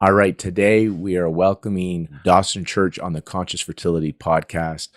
All right, today we are welcoming Dawson Church on the Conscious Fertility podcast.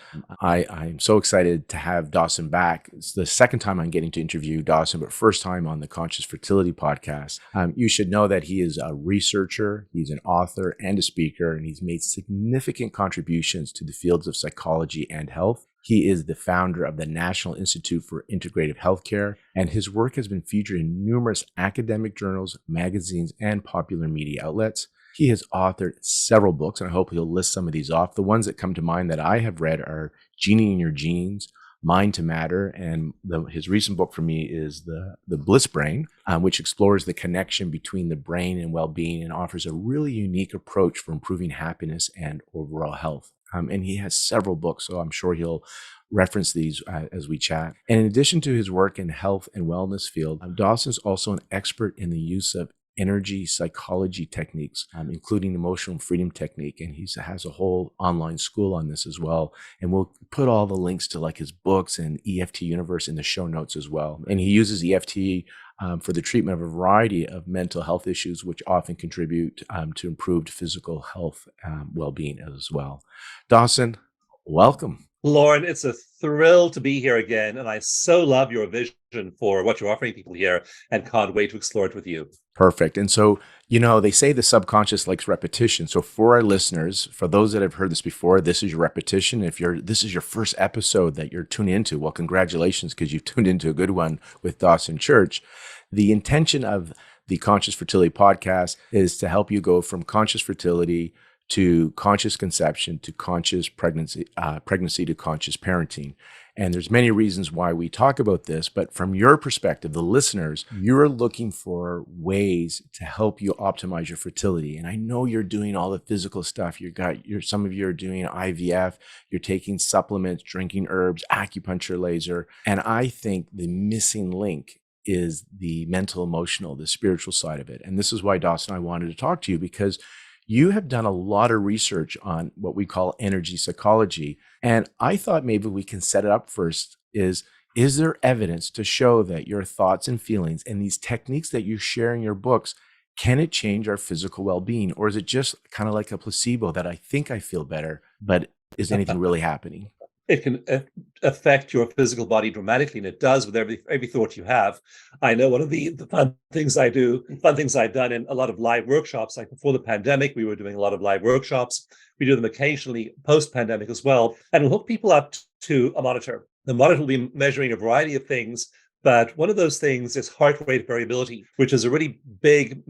I'm so excited to have Dawson back. It's the second time I'm getting to interview Dawson, but first time on the Conscious Fertility podcast. You should know that he is a researcher, he's an author and a speaker, and he's made significant contributions to the fields of psychology and health. He is the founder of the National Institute for Integrative Healthcare, and his work has been featured in numerous academic journals, magazines, and popular media outlets. He has authored several books, and I hope he'll list some of these off. The ones that come to mind that I have read are Genie in Your Genes, Mind to Matter, and his recent book for me is The Bliss Brain, which explores the connection between the brain and well-being and offers a really unique approach for improving happiness and overall health. And he has several books, so I'm sure he'll reference these as we chat. And in addition to his work in health and wellness field, Dawson's also an expert in the use of energy psychology techniques, including emotional freedom technique. And he has a whole online school on this as well. And we'll put all the links to like his books and EFT Universe in the show notes as well. And he uses EFT for the treatment of a variety of mental health issues, which often contribute to improved physical health well-being as well. Dawson, welcome. Lorne, it's a thrill to be here again, and I so love your vision for what you're offering people here and can't wait to explore it with you. Perfect. And so, they say the subconscious likes repetition. So for our listeners, for those that have heard this before, this is your repetition. If this is your first episode that you're tuning into, well, congratulations, because you've tuned into a good one with Dawson Church. The intention of the Conscious Fertility podcast is to help you go from conscious fertility to conscious conception, to conscious pregnancy to conscious parenting. And there's many reasons why we talk about this, but from your perspective, the listeners, you're looking for ways to help you optimize your fertility. And I know you're doing all the physical stuff. Some of you are doing IVF, you're taking supplements, drinking herbs, acupuncture laser. And I think the missing link is the mental, emotional, the spiritual side of it. And this is why, Dawson, I wanted to talk to you, because you have done a lot of research on what we call energy psychology. And I thought maybe we can set it up first is there evidence to show that your thoughts and feelings and these techniques that you share in your books, can it change our physical well-being? Or is it just kind of like a placebo that I think I feel better, but is anything really happening? It can affect your physical body dramatically, and it does with every thought you have. I know one of the fun things I've done in a lot of live workshops, like before the pandemic, we were doing a lot of live workshops. We do them occasionally post-pandemic as well, and we'll hook people up to a monitor. The monitor will be measuring a variety of things, but one of those things is heart rate variability, which is a really big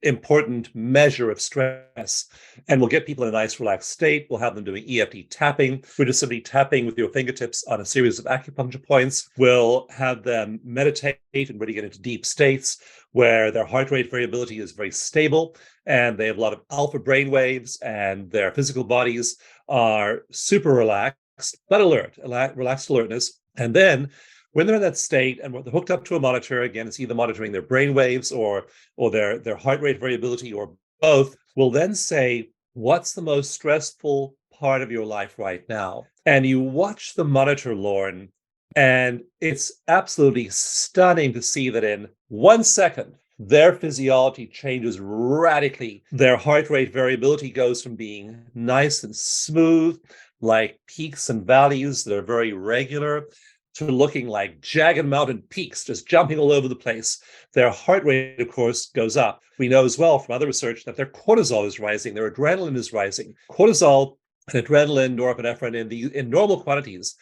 important measure of stress. And we'll get people in a nice relaxed state. We'll have them doing EFT tapping. We're just simply tapping with your fingertips on a series of acupuncture points. We'll have them meditate and really get into deep states where their heart rate variability is very stable and they have a lot of alpha brain waves and their physical bodies are super relaxed, but alert, relaxed alertness. And then when they're in that state and they're hooked up to a monitor, again, it's either monitoring their brain waves or their heart rate variability or both, we'll then say, what's the most stressful part of your life right now? And you watch the monitor, Lorne, and it's absolutely stunning to see that in 1 second, their physiology changes radically. Their heart rate variability goes from being nice and smooth, like peaks and valleys that are very regular, to looking like jagged mountain peaks just jumping all over the place. Their heart rate, of course, goes up. We know as well from other research that their cortisol is rising, their adrenaline is rising. Cortisol and adrenaline, norepinephrine in normal quantities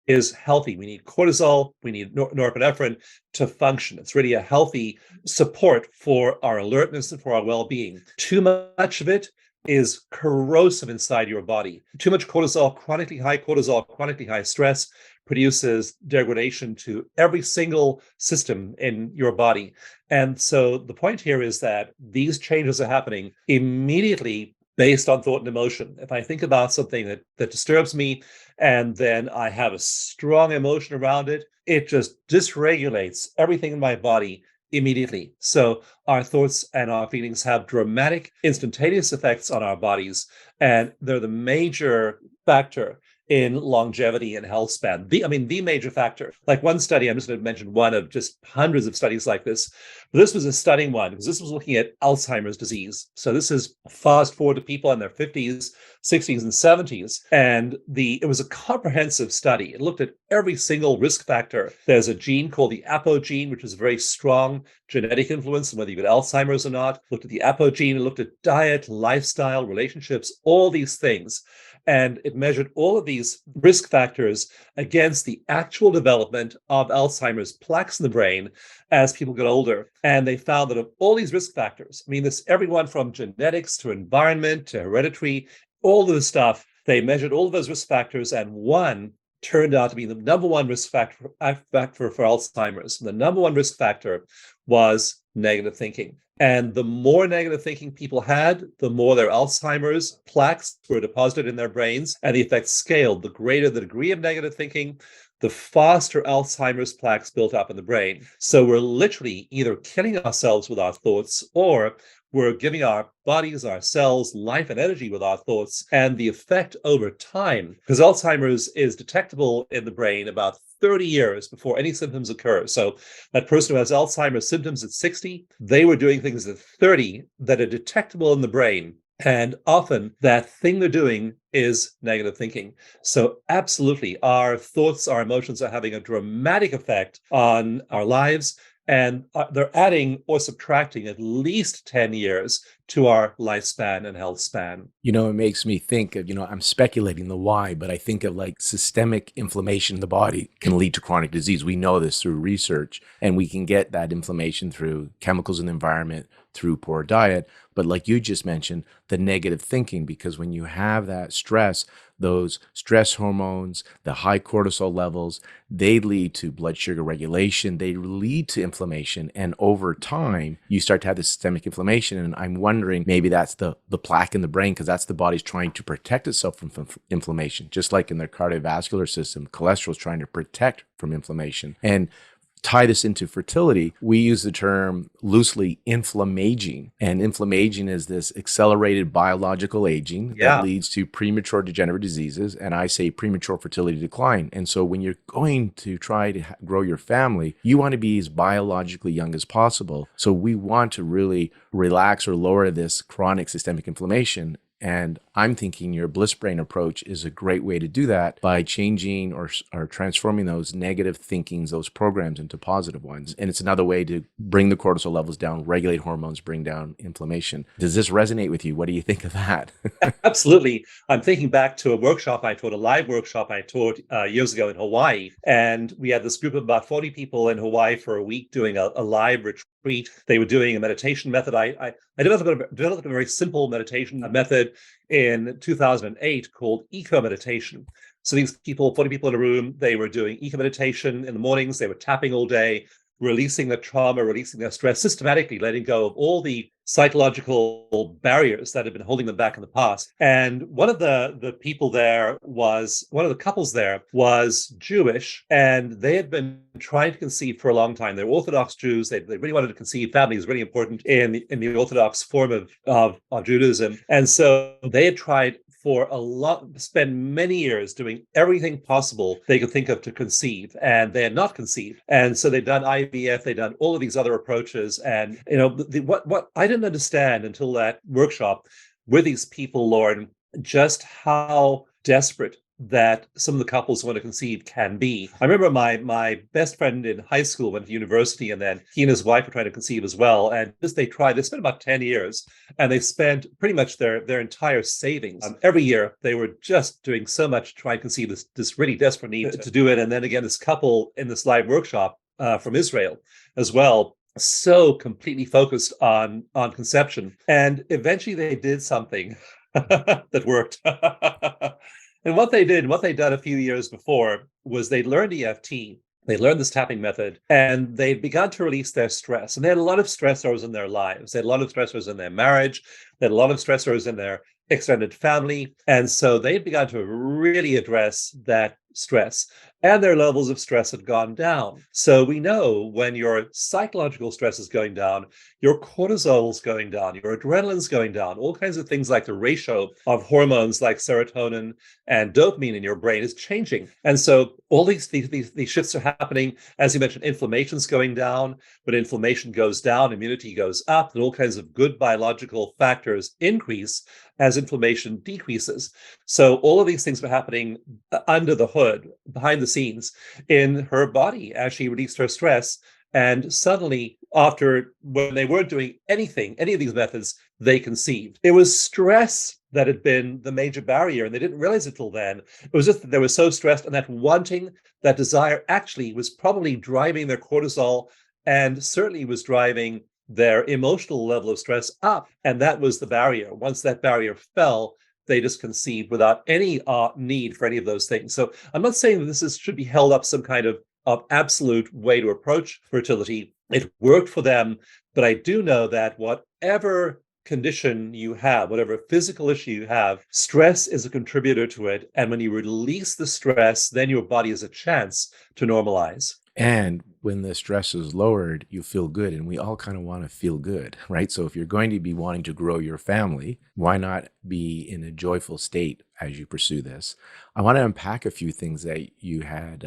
is healthy. We need cortisol, we need norepinephrine to function. It's really a healthy support for our alertness and for our well-being. Too much of it is corrosive inside your body. Too much cortisol, chronically high stress produces degradation to every single system in your body. And so the point here is that these changes are happening immediately based on thought and emotion. If I think about something that disturbs me and then I have a strong emotion around it, it just dysregulates everything in my body immediately. So our thoughts and our feelings have dramatic, instantaneous effects on our bodies, and they're the major factor in longevity and health span. The major factor. Like one study, I'm just going to mention one of just hundreds of studies like this. But this was a stunning one because this was looking at Alzheimer's disease. So this is fast forward to people in their 50s, 60s, and 70s. And it was a comprehensive study. It looked at every single risk factor. There's a gene called the apogene, which is a very strong genetic influence on whether you get Alzheimer's or not. Looked at the apogene, it looked at diet, lifestyle, relationships, all these things. And it measured all of these risk factors against the actual development of Alzheimer's plaques in the brain as people get older. And they found that of all these risk factors, this everyone from genetics to environment to hereditary, all of this stuff, they measured all of those risk factors, and one turned out to be the number one risk factor for Alzheimer's. And the number one risk factor was negative thinking. And the more negative thinking people had, the more their Alzheimer's plaques were deposited in their brains, and the effect scaled. The greater the degree of negative thinking, the faster Alzheimer's plaques built up in the brain. So we're literally either killing ourselves with our thoughts, or we're giving our bodies, our cells, life and energy with our thoughts, and the effect over time, because Alzheimer's is detectable in the brain about 30 years before any symptoms occur. So that person who has Alzheimer's symptoms at 60, they were doing things at 30 that are detectable in the brain. And often that thing they're doing is negative thinking. So absolutely, our thoughts, our emotions are having a dramatic effect on our lives. And they're adding or subtracting at least 10 years to our lifespan and health span. It makes me think of, I'm speculating the why, but I think of like systemic inflammation in the body can lead to chronic disease. We know this through research, and we can get that inflammation through chemicals in the environment, through poor diet. But like you just mentioned, the negative thinking, because when you have that stress, those stress hormones, the high cortisol levels, they lead to blood sugar regulation, they lead to inflammation. And over time, you start to have this systemic inflammation. And I'm wondering, maybe that's the plaque in the brain, because that's the body's trying to protect itself from inflammation. Just like in the cardiovascular system, cholesterol is trying to protect from inflammation. And tie this into fertility, we use the term loosely inflammaging. And inflammaging is this accelerated biological aging that leads to premature degenerative diseases. And I say premature fertility decline. And so when you're going to try to grow your family, you want to be as biologically young as possible. So we want to really relax or lower this chronic systemic inflammation. And I'm thinking your bliss brain approach is a great way to do that by changing or transforming those negative thinkings, those programs, into positive ones. And it's another way to bring the cortisol levels down, regulate hormones, bring down inflammation. Does this resonate with you? What do you think of that? Absolutely. I'm thinking back to a live workshop I taught years ago in Hawaii. And we had this group of about 40 people in Hawaii for a week doing a live retreat. They were doing a meditation method. I developed a very simple meditation method in 2008 called eco meditation. So these people, 40 people in a room, they were doing eco meditation in the mornings. They were tapping all day, releasing their trauma, releasing their stress, systematically letting go of all the psychological barriers that had been holding them back in the past. And one of the couples there was Jewish, and they had been trying to conceive for a long time. They were Orthodox Jews. They really wanted to conceive. Family is really important in the Orthodox form of Judaism. And so they had tried spend many years doing everything possible they could think of to conceive, and they had not conceived. And so they'd done IVF, they'd done all of these other approaches. And what I didn't understand until that workshop with these people, Lorne, just how desperate that some of the couples who want to conceive can be. I remember my best friend in high school went to university, and then he and his wife were trying to conceive as well. And they spent about 10 years, and they spent pretty much their entire savings. Every year, they were just doing so much to try and conceive this really desperate need to do it. And then again, this couple in this live workshop from Israel as well, so completely focused on conception. And eventually they did something that worked. And what they'd done a few years before was they'd learned EFT. They learned this tapping method, and they'd begun to release their stress. And they had a lot of stressors in their lives. They had a lot of stressors in their marriage. They had a lot of stressors in their extended family. And so they had begun to really address that stress, and their levels of stress had gone down. So we know when your psychological stress is going down, your cortisol's going down, your adrenaline's going down, all kinds of things like the ratio of hormones like serotonin and dopamine in your brain is changing. And so all these shifts are happening. As you mentioned, inflammation's going down. When inflammation goes down, immunity goes up, and all kinds of good biological factors increase as inflammation decreases. So all of these things were happening under the hood, behind the scenes in her body as she released her stress. And suddenly, when they weren't doing anything, any of these methods, they conceived. It was stress that had been the major barrier, and they didn't realize it till then. It was just that they were so stressed, and that wanting, that desire actually was probably driving their cortisol, and certainly was driving their emotional level of stress up. And that was the barrier. Once that barrier fell, they just conceived without any need for any of those things. So I'm not saying that this should be held up some kind of absolute way to approach fertility. It worked for them, but I do know that whatever condition you have, whatever physical issue you have, stress is a contributor to it. And when you release the stress, then your body has a chance to normalize. And when the stress is lowered, you feel good. And we all kind of want to feel good, right? So if you're going to be wanting to grow your family, why not be in a joyful state as you pursue this? I want to unpack a few things that you had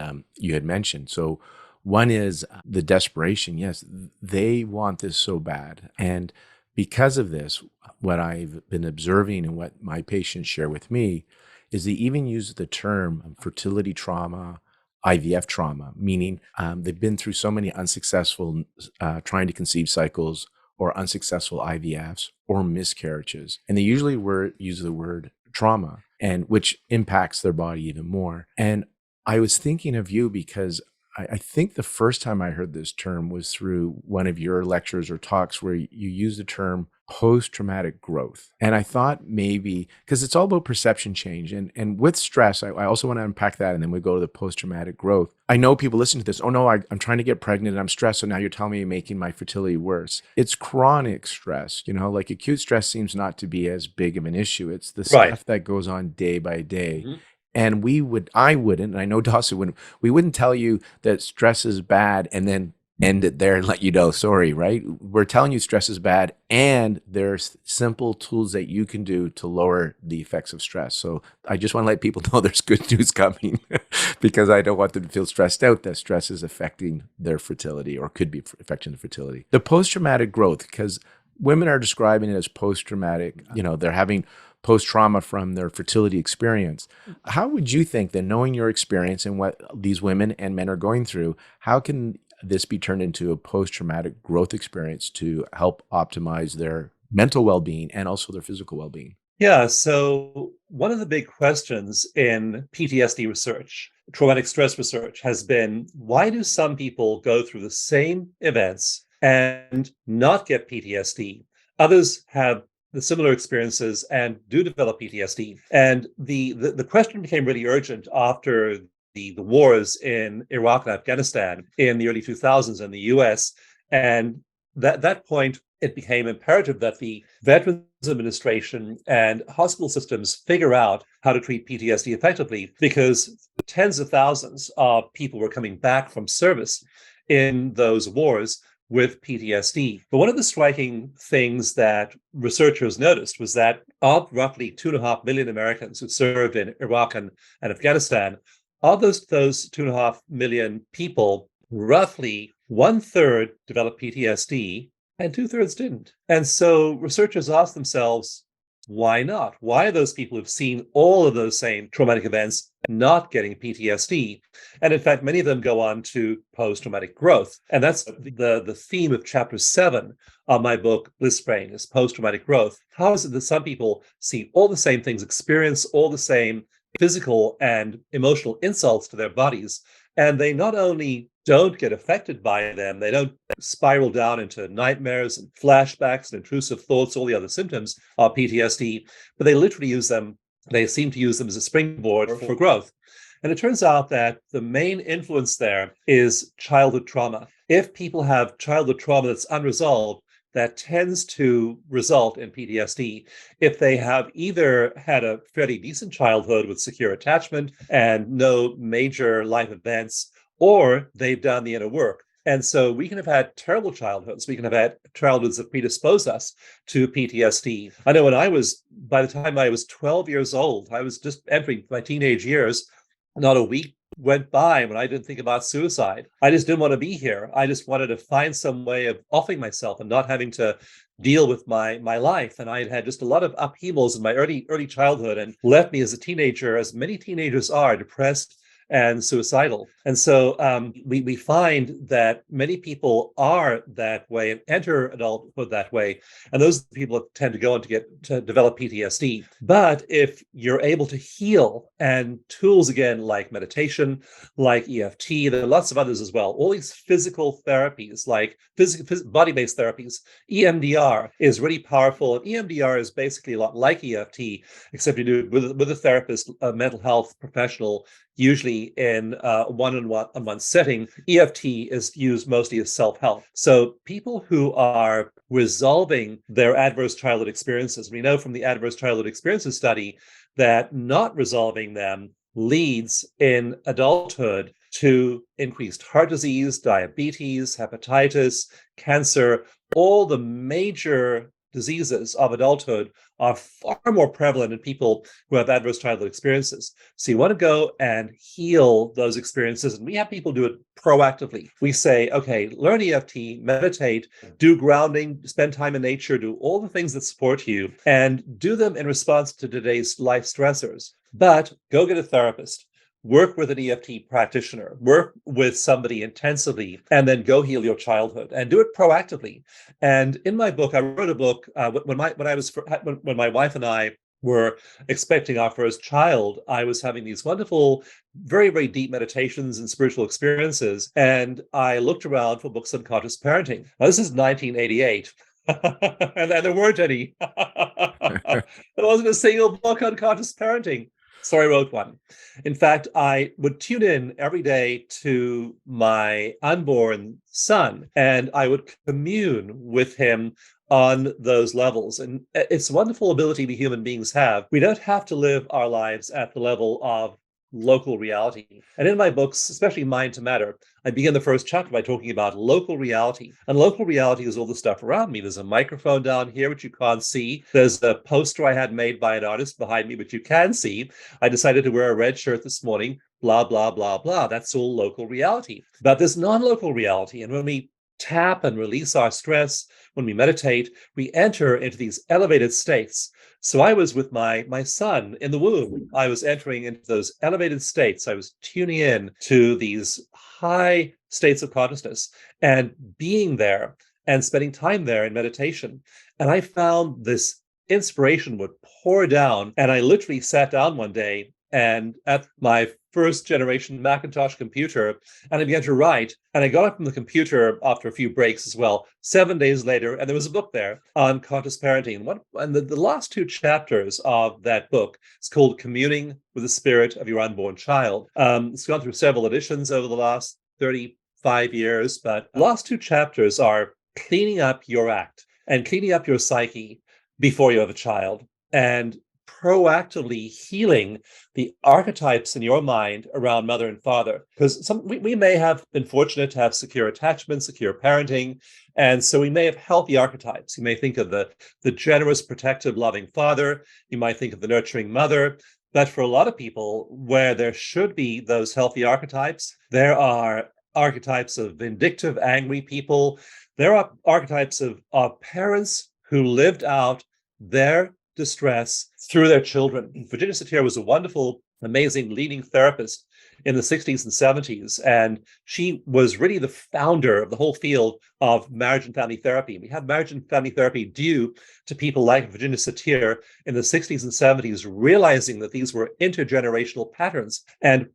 mentioned. So one is the desperation. Yes, they want this so bad. And because of this, what I've been observing and what my patients share with me is they even use the term fertility trauma, IVF trauma, meaning they've been through so many unsuccessful trying to conceive cycles or unsuccessful IVFs or miscarriages. And they usually use the word trauma, and which impacts their body even more. And I was thinking of you because I think the first time I heard this term was through one of your lectures or talks where you used the term post-traumatic growth. And I thought maybe, because it's all about perception change. And with stress, I also want to unpack that, and then we go to the post-traumatic growth. I know people listen to this, oh no, I'm trying to get pregnant and I'm stressed, so now you're telling me you're making my fertility worse. It's chronic stress, like acute stress seems not to be as big of an issue. It's the stuff that goes on day by day. Mm-hmm. And I wouldn't, and I know Dawson wouldn't, we wouldn't tell you that stress is bad and then end it there and let you know, sorry, right? We're telling you stress is bad, and there's simple tools that you can do to lower the effects of stress. So I just want to let people know there's good news coming because I don't want them to feel stressed out that stress is affecting their fertility or could be affecting the fertility. The post-traumatic growth, because women are describing it as post-traumatic, they're having post-trauma from their fertility experience. How would you think that, knowing your experience and what these women and men are going through, how can this be turned into a post-traumatic growth experience to help optimize their mental well-being and also their physical well-being? Yeah, so one of the big questions in PTSD research, traumatic stress research, has been, why do some people go through the same events and not get PTSD? Others have the similar experiences and do develop PTSD. And the question became really urgent after the wars in Iraq and Afghanistan in the early 2000s in the US. And that point, it became imperative that the Veterans Administration and hospital systems figure out how to treat PTSD effectively, because tens of thousands of people were coming back from service in those wars with PTSD. But one of the striking things that researchers noticed was that of roughly 2.5 million Americans who served in Iraq and Afghanistan, of those 2.5 million people, roughly 1/3 developed PTSD and 2/3 didn't. And so researchers asked themselves, why not? Why are those people who've seen all of those same traumatic events not getting PTSD? And in fact, many of them go on to post-traumatic growth. And that's the theme of chapter 7 of my book, Bliss Brain, is post-traumatic growth. How is it that some people see all the same things, experience all the same physical and emotional insults to their bodies, and they not only don't get affected by them, they don't spiral down into nightmares and flashbacks and intrusive thoughts, all the other symptoms of PTSD, but they seem to use them as a springboard for growth. And it turns out that the main influence there is childhood trauma. If people have childhood trauma that's unresolved, that tends to result in PTSD if they have either had a fairly decent childhood with secure attachment and no major life events, or they've done the inner work. And so we can have had terrible childhoods. We can have had childhoods that predispose us to PTSD. I know by the time I was 12 years old, I was just entering my teenage years. Not a week went by when I didn't think about suicide. I just didn't want to be here. I just wanted to find some way of offing myself and not having to deal with my life. And I had just a lot of upheavals in my early childhood, and left me as a teenager, as many teenagers are, depressed and suicidal. And so we find that many people are that way and enter adulthood that way. And those people tend to go on to develop PTSD. But if you're able to heal, and tools again like meditation, like EFT, there are lots of others as well, all these physical therapies like body-based therapies, EMDR is really powerful. And EMDR is basically a lot like EFT, except you do it with a therapist, a mental health professional, usually in a one-on-one setting. EFT is used mostly as self-help. So people who are resolving their adverse childhood experiences, we know from the adverse childhood experiences study that not resolving them leads in adulthood to increased heart disease, diabetes, hepatitis, cancer. All the major diseases of adulthood are far more prevalent in people who have adverse childhood experiences. So you want to go and heal those experiences. And we have people do it proactively. We say, okay, learn EFT, meditate, do grounding, spend time in nature, do all the things that support you, and do them in response to today's life stressors. But go get a therapist. Work with an EFT practitioner, work with somebody intensively, and then go heal your childhood, and do it proactively. And in my book, I wrote a book when my wife and I were expecting our first child. I was having these wonderful, very, very deep meditations and spiritual experiences, and I looked around for books on conscious parenting. Now, this is 1988. And there weren't any. There wasn't a single book on conscious parenting. So I wrote one. In fact, I would tune in every day to my unborn son, and I would commune with him on those levels. And it's a wonderful ability we human beings have. We don't have to live our lives at the level of local reality. And in my books, especially Mind to Matter, I begin the first chapter by talking about local reality. And local reality is all the stuff around me. There's a microphone down here, which you can't see. There's a poster I had made by an artist behind me, which you can see. I decided to wear a red shirt this morning, blah, blah, blah, blah. That's all local reality. But there's non-local reality. And when we tap and release our stress, when we meditate, we enter into these elevated states. So I was with my son in the womb. I was entering into those elevated states. I was tuning in to these high states of consciousness and being there and spending time there in meditation. And I found this inspiration would pour down. And I literally sat down one day and at my first generation Macintosh computer, and I began to write. And I got up from the computer after a few breaks as well, 7 days later, and there was a book there on conscious parenting. And the last two chapters of that book is called Communing with the Spirit of Your Unborn Child. It's gone through several editions over the last 35 years, but the last two chapters are cleaning up your act and cleaning up your psyche before you have a child, and proactively healing the archetypes in your mind around mother and father. Because we may have been fortunate to have secure attachment, secure parenting, and so we may have healthy archetypes. You may think of the generous, protective, loving father. You might think of the nurturing mother. But for a lot of people, where there should be those healthy archetypes, there are archetypes of vindictive, angry people. There are archetypes of parents who lived out their distress through their children. Virginia Satir was a wonderful, amazing leading therapist in the 60s and 70s. And she was really the founder of the whole field of marriage and family therapy. We have marriage and family therapy due to people like Virginia Satir in the 60s and 70s, realizing that these were intergenerational patterns. And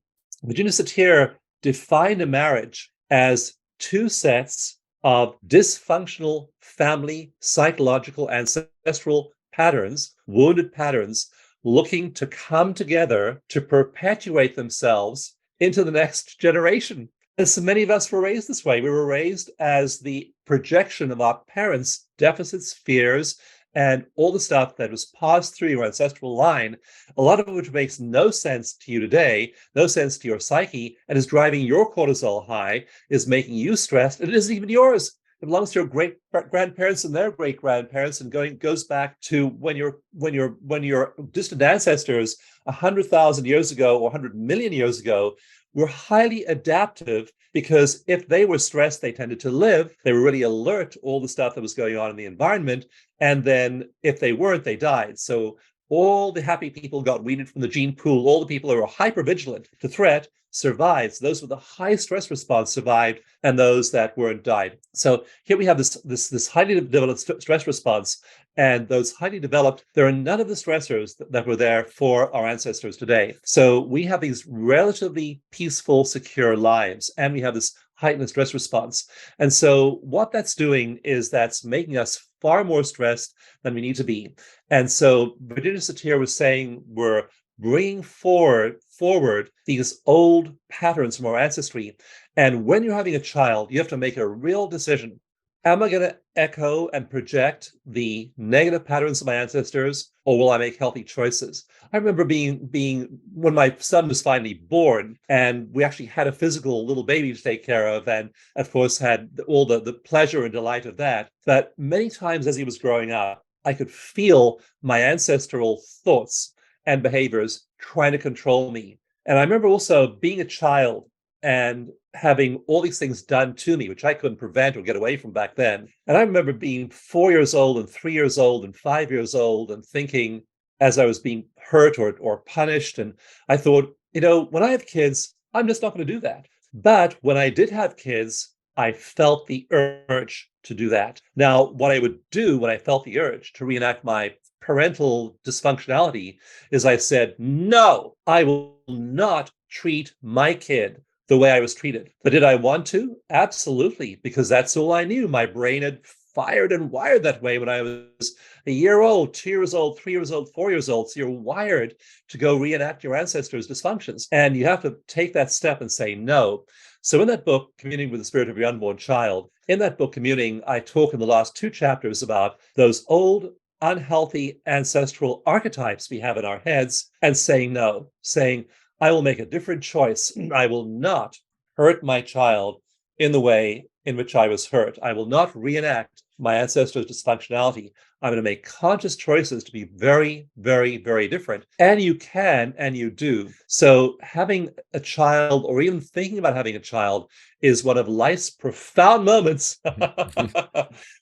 Virginia Satir defined a marriage as two sets of dysfunctional family, psychological, ancestral patterns, wounded patterns, looking to come together to perpetuate themselves into the next generation. And so many of us were raised this way. We were raised as the projection of our parents' deficits, fears, and all the stuff that was passed through your ancestral line, a lot of it which makes no sense to you today, no sense to your psyche, and is driving your cortisol high, is making you stressed, and it isn't even yours. It belongs to your great grandparents and their great grandparents, and goes back to when your distant ancestors 100,000 years ago or 100 million years ago were highly adaptive, because if they were stressed, they tended to live. They were really alert to all the stuff that was going on in the environment. And then if they weren't, they died. So all the happy people got weeded from the gene pool. All the people who were hypervigilant to threat survived. So those with a high stress response survived, and those that weren't died. So here we have this highly developed stress response, and those highly developed, there are none of the stressors that were there for our ancestors today. So we have these relatively peaceful, secure lives, and we have this heightened stress response. And so what that's doing is that's making us far more stressed than we need to be. And so Virginia Satir was saying we're bringing forward these old patterns from our ancestry. And when you're having a child, you have to make a real decision. Am I going to echo and project the negative patterns of my ancestors, or will I make healthy choices? I remember being when my son was finally born, and we actually had a physical little baby to take care of, and of course had all the pleasure and delight of that. But many times as he was growing up, I could feel my ancestral thoughts and behaviors trying to control me. And I remember also being a child and having all these things done to me, which I couldn't prevent or get away from back then. And I remember being 4 years old and 3 years old and 5 years old and thinking, as I was being hurt or punished, and I thought, when I have kids, I'm just not going to do that. But when I did have kids, I felt the urge to do that. Now, what I would do when I felt the urge to reenact my parental dysfunctionality is I said, no, I will not treat my kid the way I was treated. But did I want to? Absolutely, because that's all I knew. My brain had fired and wired that way when I was a year old, 2 years old, 3 years old, 4 years old. So you're wired to go reenact your ancestors' dysfunctions. And you have to take that step and say no. So in that book, Communing with the Spirit of Your Unborn Child, in that book, Communing, I talk in the last 2 chapters about those old unhealthy ancestral archetypes we have in our heads, and saying no, saying, I will make a different choice. I will not hurt my child in the way in which I was hurt. I will not reenact my ancestors' dysfunctionality. I'm going to make conscious choices to be very, very, very different. And you can, and you do. So having a child, or even thinking about having a child, is one of life's profound moments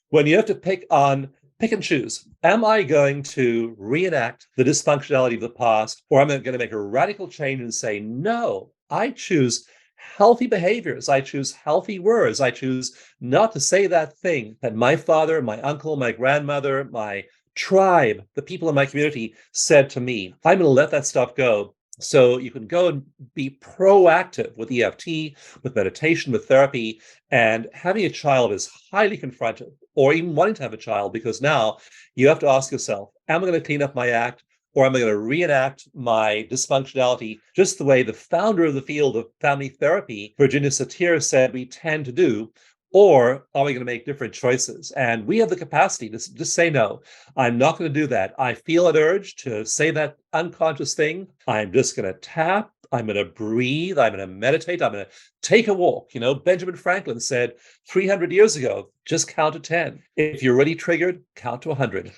when you have to pick and choose. Am I going to reenact the dysfunctionality of the past, or am I going to make a radical change and say, no, I choose healthy behaviors. I choose healthy words. I choose not to say that thing that my father, my uncle, my grandmother, my tribe, the people in my community said to me. I'm going to let that stuff go. So you can go and be proactive with EFT, with meditation, with therapy, and having a child is highly confrontive, or even wanting to have a child, because now you have to ask yourself, am I going to clean up my act, or am I going to reenact my dysfunctionality just the way the founder of the field of family therapy, Virginia Satir, said we tend to do? Or are we going to make different choices? And we have the capacity to just say, no, I'm not going to do that. I feel an urge to say that unconscious thing. I'm just going to tap. I'm going to breathe. I'm going to meditate. I'm going to take a walk. Benjamin Franklin said 300 years ago, just count to 10. If you're already triggered, count to 100.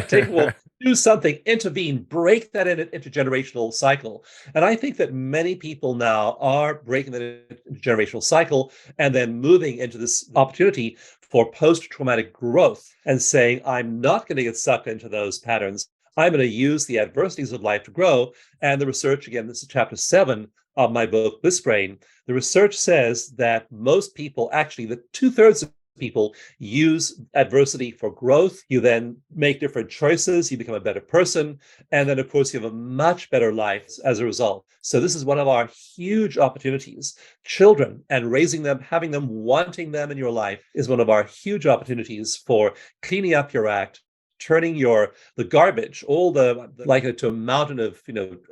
Take a walk. Do something, intervene, break that intergenerational cycle. And I think that many people now are breaking that intergenerational cycle and then moving into this opportunity for post-traumatic growth and saying, I'm not going to get sucked into those patterns. I'm going to use the adversities of life to grow. And the research, again, this is chapter 7 of my book, Bliss Brain. The research says that most people, actually, the 2/3 of people use adversity for growth. You then make different choices. You become a better person. And then, of course, you have a much better life as a result. So this is one of our huge opportunities. Children and raising them, having them, wanting them in your life is one of our huge opportunities for cleaning up your act, turning the garbage, all the like to a mountain of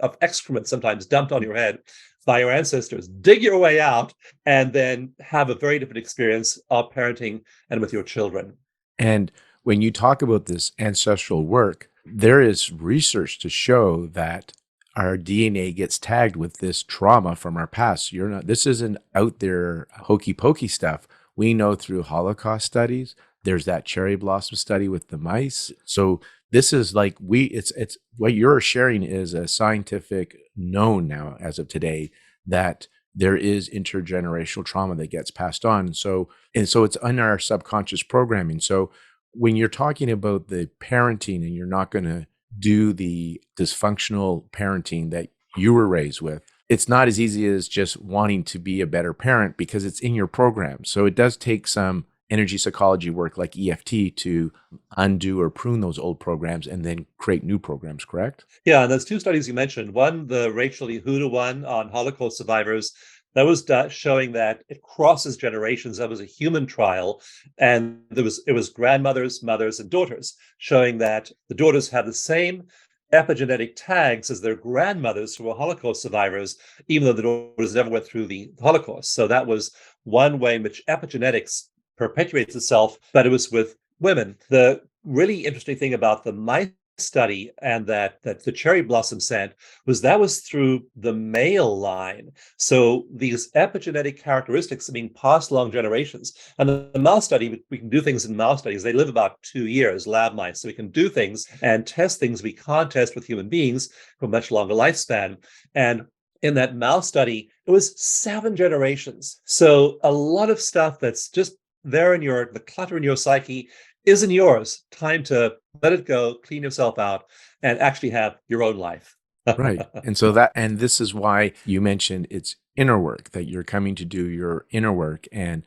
of excrement sometimes dumped on your head by your ancestors, dig your way out, and then have a very different experience of parenting and with your children. And when you talk about this ancestral work, there is research to show that our DNA gets tagged with this trauma from our past. This isn't out there hokey pokey stuff. We know through Holocaust studies, there's that cherry blossom study with the mice. So this is like it's what you're sharing is a scientific known now as of today that there is intergenerational trauma that gets passed on. So it's in our subconscious programming. So when you're talking about the parenting and you're not going to do the dysfunctional parenting that you were raised with, it's not as easy as just wanting to be a better parent because it's in your program. So it does take some energy psychology work like EFT to undo or prune those old programs and then create new programs, correct? Yeah, and there's two studies you mentioned. One, the Rachel Yehuda one on Holocaust survivors, that was showing that it crosses generations. That was a human trial, and it was grandmothers, mothers, and daughters, showing that the daughters had the same epigenetic tags as their grandmothers who were Holocaust survivors, even though the daughters never went through the Holocaust. So that was one way in which epigenetics perpetuates itself, but it was with women. The really interesting thing about the mice study and that the cherry blossom scent was through the male line. So these epigenetic characteristics are being passed along generations. And the mouse study, we can do things in mouse studies. They live about 2 years, lab mice. So we can do things and test things we can't test with human beings for a much longer lifespan. And in that mouse study, it was 7 generations. So a lot of stuff that's just there in the clutter in your psyche isn't yours. Time to let it go, clean yourself out, and actually have your own life. Right. And this is why you mentioned it's inner work, that you're coming to do your inner work. And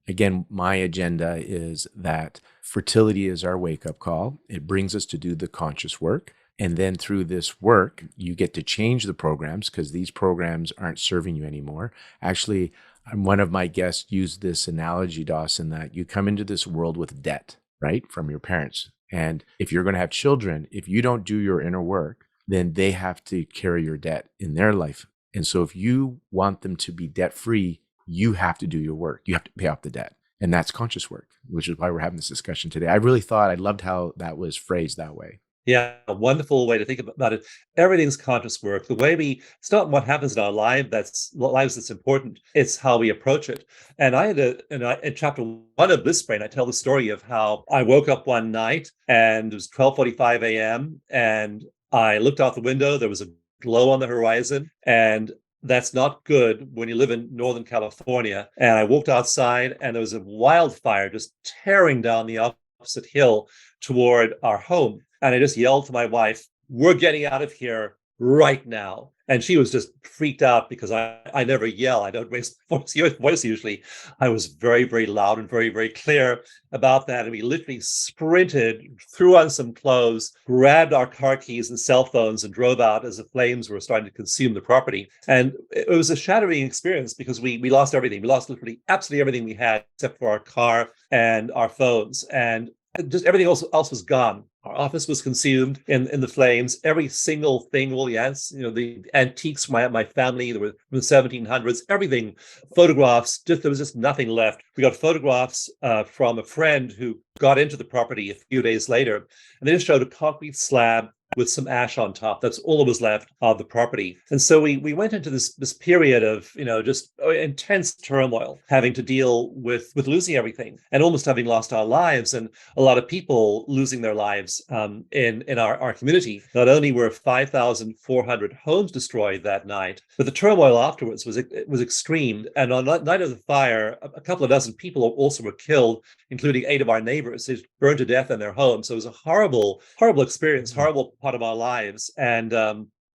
again, my agenda is that fertility is our wake up call. It brings us to do the conscious work. And then through this work, you get to change the programs because these programs aren't serving you anymore. Actually, one of my guests used this analogy, Dawson, that you come into this world with debt, right, from your parents. And if you're going to have children, if you don't do your inner work, then they have to carry your debt in their life. And so if you want them to be debt free, you have to do your work. You have to pay off the debt. And that's conscious work, which is why we're having this discussion today. I loved how that was phrased that way. Yeah, a wonderful way to think about it. Everything's conscious work. It's not what happens in our lives that's important. It's how we approach it. And in chapter 1 of Bliss Brain, I tell the story of how I woke up one night and it was 12:45 a.m. and I looked out the window. There was a glow on the horizon, and that's not good when you live in Northern California. And I walked outside and there was a wildfire just tearing down the opposite hill toward our home. And I just yelled to my wife, "We're getting out of here right now." And she was just freaked out because I never yell. I don't raise voice usually. I was very, very loud and very, very clear about that. And we literally sprinted, threw on some clothes, grabbed our car keys and cell phones and drove out as the flames were starting to consume the property. And it was a shattering experience because we lost everything. We lost literally absolutely everything we had except for our car and our phones. And just everything else was gone. Our office was consumed in the flames. Every single thing, all the antiques from my family, there were from the 1700s, everything, photographs, there was just nothing left. We got photographs from a friend who got into the property a few days later, and they just showed a concrete slab with some ash on top. That's all that was left of the property. And so we went into this period of, just intense turmoil, having to deal with losing everything and almost having lost our lives, and a lot of people losing their lives in our community. Not only were 5,400 homes destroyed that night, but the turmoil afterwards was extreme. And on the night of the fire, a couple of dozen people also were killed, including 8 of our neighbors. They burned to death in their homes. So it was a horrible, horrible experience, horrible part of our lives. And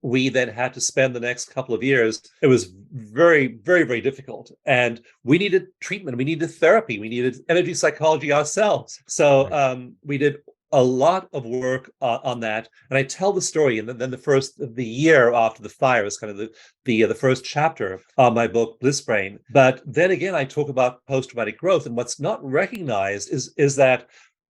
we then had to spend the next couple of years. It was very, very, very difficult. And we needed treatment. We needed therapy. We needed energy psychology ourselves. So we did a lot of work on that. And I tell the story. And then the year after the fire is kind of the first chapter of my book, Bliss Brain. But then again, I talk about post-traumatic growth. And what's not recognized is that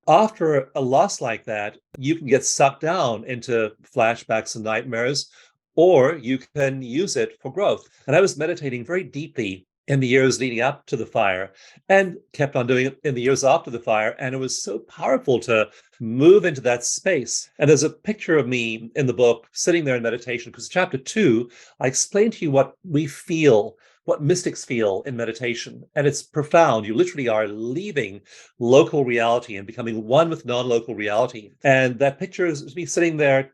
after a loss like that, you can get sucked down into flashbacks and nightmares, or you can use it for growth. And I was meditating very deeply in the years leading up to the fire and kept on doing it in the years after the fire. And it was so powerful to move into that space. And there's a picture of me in the book sitting there in meditation, because chapter 2, I explain to you what we feel, what mystics feel in meditation. And it's profound. You literally are leaving local reality and becoming one with non-local reality. And that picture is me sitting there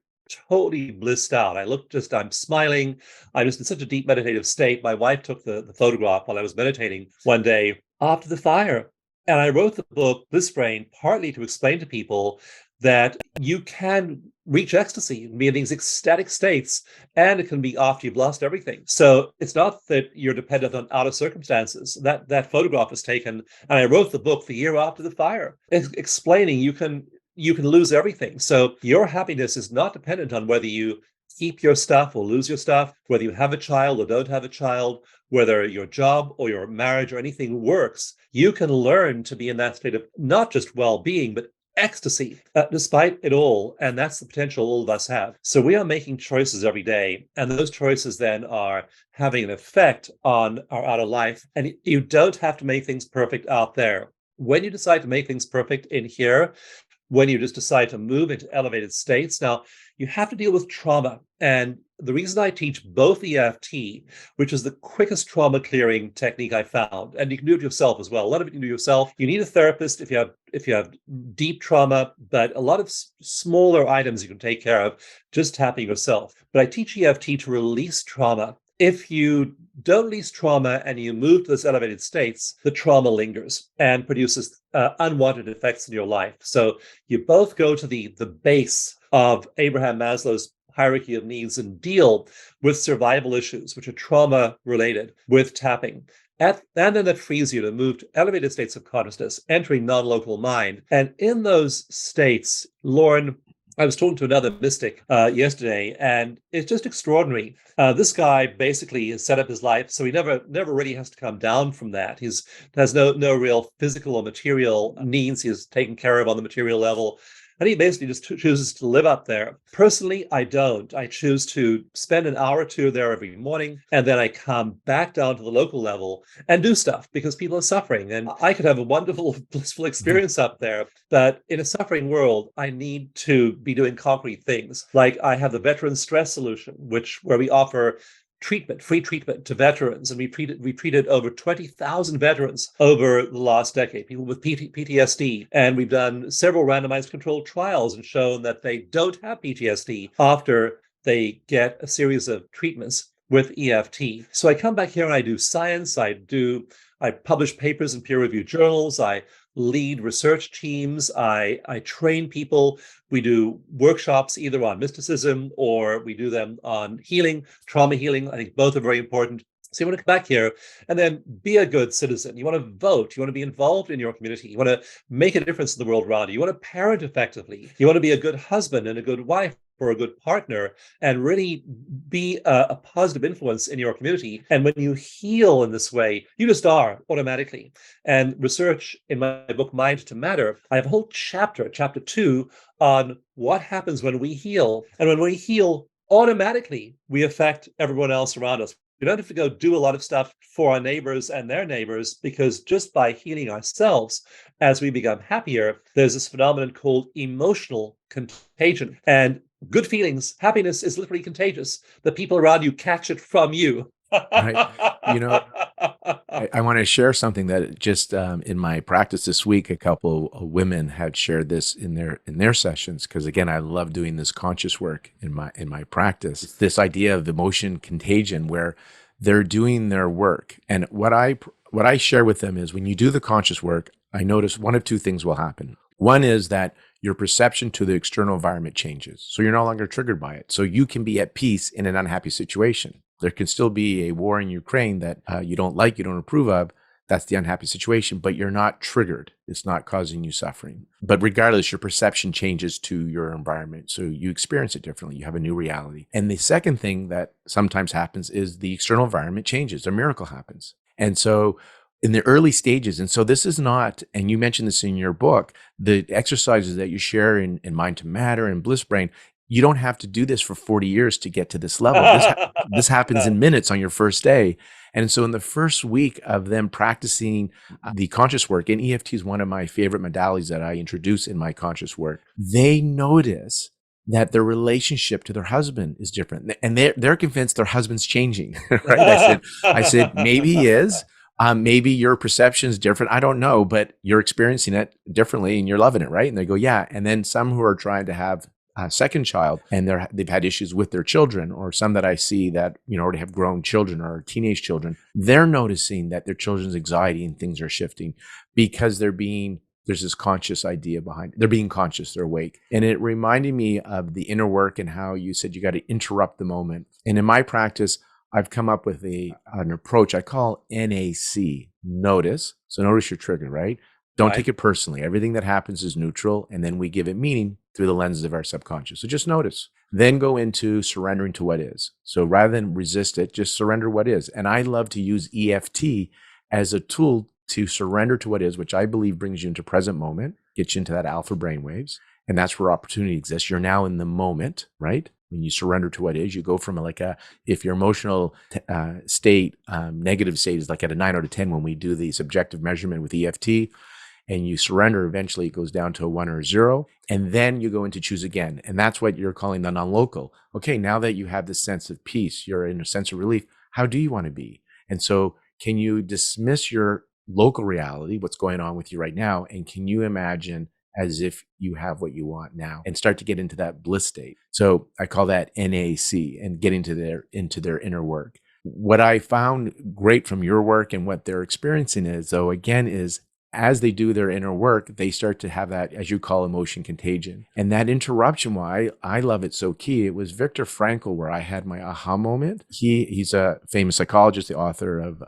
totally blissed out. I'm smiling. I'm just in such a deep meditative state. My wife took the photograph while I was meditating one day after the fire. And I wrote the book, Bliss Brain, partly to explain to people that you can reach ecstasy and be in these ecstatic states, and it can be after you've lost everything. So it's not that you're dependent on outer circumstances. That photograph was taken, and I wrote the book the year after the fire, explaining you can lose everything. So your happiness is not dependent on whether you keep your stuff or lose your stuff, whether you have a child or don't have a child, whether your job or your marriage or anything works. You can learn to be in that state of not just well-being, but ecstasy despite it all. And that's the potential all of us have. So we are making choices every day. And those choices then are having an effect on our outer life. And you don't have to make things perfect out there. When you decide to make things perfect in here, when you just decide to move into elevated states, now you have to deal with trauma. And the reason I teach both EFT, which is the quickest trauma clearing technique I found, and you can do it yourself as well. A lot of it you can do yourself. You need a therapist if you have deep trauma, but a lot of smaller items you can take care of just tapping yourself. But I teach EFT to release trauma. If you don't release trauma and you move to those elevated states, the trauma lingers and produces unwanted effects in your life. So you both go to the base of Abraham Maslow's hierarchy of needs and deal with survival issues, which are trauma related, with tapping. And then that frees you to move to elevated states of consciousness, entering non-local mind. And in those states, Lorne, I was talking to another mystic yesterday, and it's just extraordinary. This guy basically has set up his life so he never really has to come down from that. He has no real physical or material needs. He's taken care of on the material level. And he basically just chooses to live up there. Personally, I don't. I choose to spend an hour or two there every morning, and then I come back down to the local level and do stuff because people are suffering. And I could have a wonderful, blissful experience up there. But in a suffering world, I need to be doing concrete things. Like I have the Veteran Stress Solution, where we offer free treatment to veterans. And we treated over 20,000 veterans over the last decade, people with PTSD. And we've done several randomized controlled trials and shown that they don't have PTSD after they get a series of treatments with EFT. So I come back here and I do science. I publish papers in peer-reviewed journals. I lead research teams. I train people. We do workshops either on mysticism or we do them on healing, trauma healing. I think both are very important. So you want to come back here and then be a good citizen. You want to vote. You want to be involved in your community. You want to make a difference in the world around you. You want to parent effectively. You want to be a good husband and a good wife or a good partner and really be a positive influence in your community. And when you heal in this way, you just are automatically. And research in my book, Mind to Matter, I have a whole chapter 2, on what happens when we heal. And when we heal, automatically, we affect everyone else around us. We don't have to go do a lot of stuff for our neighbors and their neighbors, because just by healing ourselves, as we become happier, there's this phenomenon called emotional contagion. And good feelings, happiness is literally contagious. The people around you catch it from you. Right. You know, I want to share something that just in my practice this week, a couple of women had shared this in their sessions. Because again, I love doing this conscious work in my practice. It's this idea of emotion contagion, where they're doing their work, and what I share with them is when you do the conscious work, I notice one of two things will happen. One is that your perception to the external environment changes, so you're no longer triggered by it. So you can be at peace in an unhappy situation. There can still be a war in Ukraine that you don't like, you don't approve of. That's the unhappy situation, but you're not triggered. It's not causing you suffering. But regardless, your perception changes to your environment. So you experience it differently. You have a new reality. And the second thing that sometimes happens is the external environment changes. A miracle happens. And so in the early stages. And so this is not, and you mentioned this in your book, the exercises that you share in Mind to Matter and Bliss Brain, you don't have to do this for 40 years to get to this level. This happens in minutes on your first day. And so in the first week of them practicing the conscious work, and EFT is one of my favorite modalities that I introduce in my conscious work, they notice that their relationship to their husband is different. And they're convinced their husband's changing, right? I said, maybe he is. Maybe your perception is different. I don't know, but you're experiencing it differently and you're loving it, right? And they go, yeah. And then some who are trying to have a second child and they've had issues with their children, or some that I see that, already have grown children or teenage children, they're noticing that their children's anxiety and things are shifting because there's this conscious idea behind it. They're being conscious, they're awake. And it reminded me of the inner work and how you said you got to interrupt the moment. And in my practice, I've come up with an approach I call NAC, notice. So notice your trigger, right? Don't take it personally. Everything that happens is neutral, and then we give it meaning through the lenses of our subconscious. So just notice. Then go into surrendering to what is. So rather than resist it, just surrender what is. And I love to use EFT as a tool to surrender to what is, which I believe brings you into present moment, gets you into that alpha brainwaves. And that's where opportunity exists. You're now in the moment, right? When you surrender to what is, you go from if your emotional state, negative state is like at a 9 out of 10 when we do the subjective measurement with EFT, and you surrender, eventually it goes down to a 1 or a 0. And then you go into choose again. And that's what you're calling the non-local. Okay, now that you have this sense of peace, you're in a sense of relief, how do you want to be? And so can you dismiss your local reality, what's going on with you right now, and can you imagine as if you have what you want now and start to get into that bliss state? So I call that NAC, and get into their inner work. What I found great from your work and what they're experiencing is, though, again, is as they do their inner work, they start to have that, as you call, emotion contagion. And that interruption, why I love it so key, it was Viktor Frankl where I had my aha moment. He's a famous psychologist, the author of,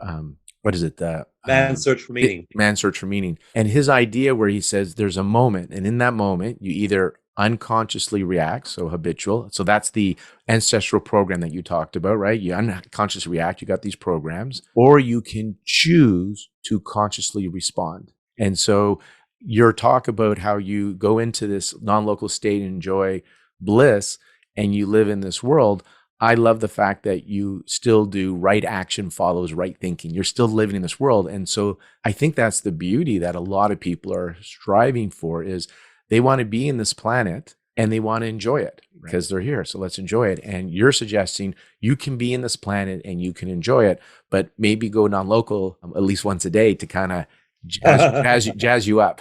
what is it? The Man's Search for Meaning. Man's Search for Meaning. And his idea where he says there's a moment, and in that moment, you either unconsciously react, so habitual. So that's the ancestral program that you talked about, right? You unconsciously react, you got these programs, or you can choose to consciously respond. And so your talk about how you go into this non-local state and enjoy bliss and you live in this world, I love the fact that you still do right action follows right thinking. You're still living in this world. And so I think that's the beauty that a lot of people are striving for, is they want to be in this planet and they want to enjoy it because they're here. So let's enjoy it. And you're suggesting you can be in this planet and you can enjoy it, but maybe go non-local at least once a day to kind of jazz you up.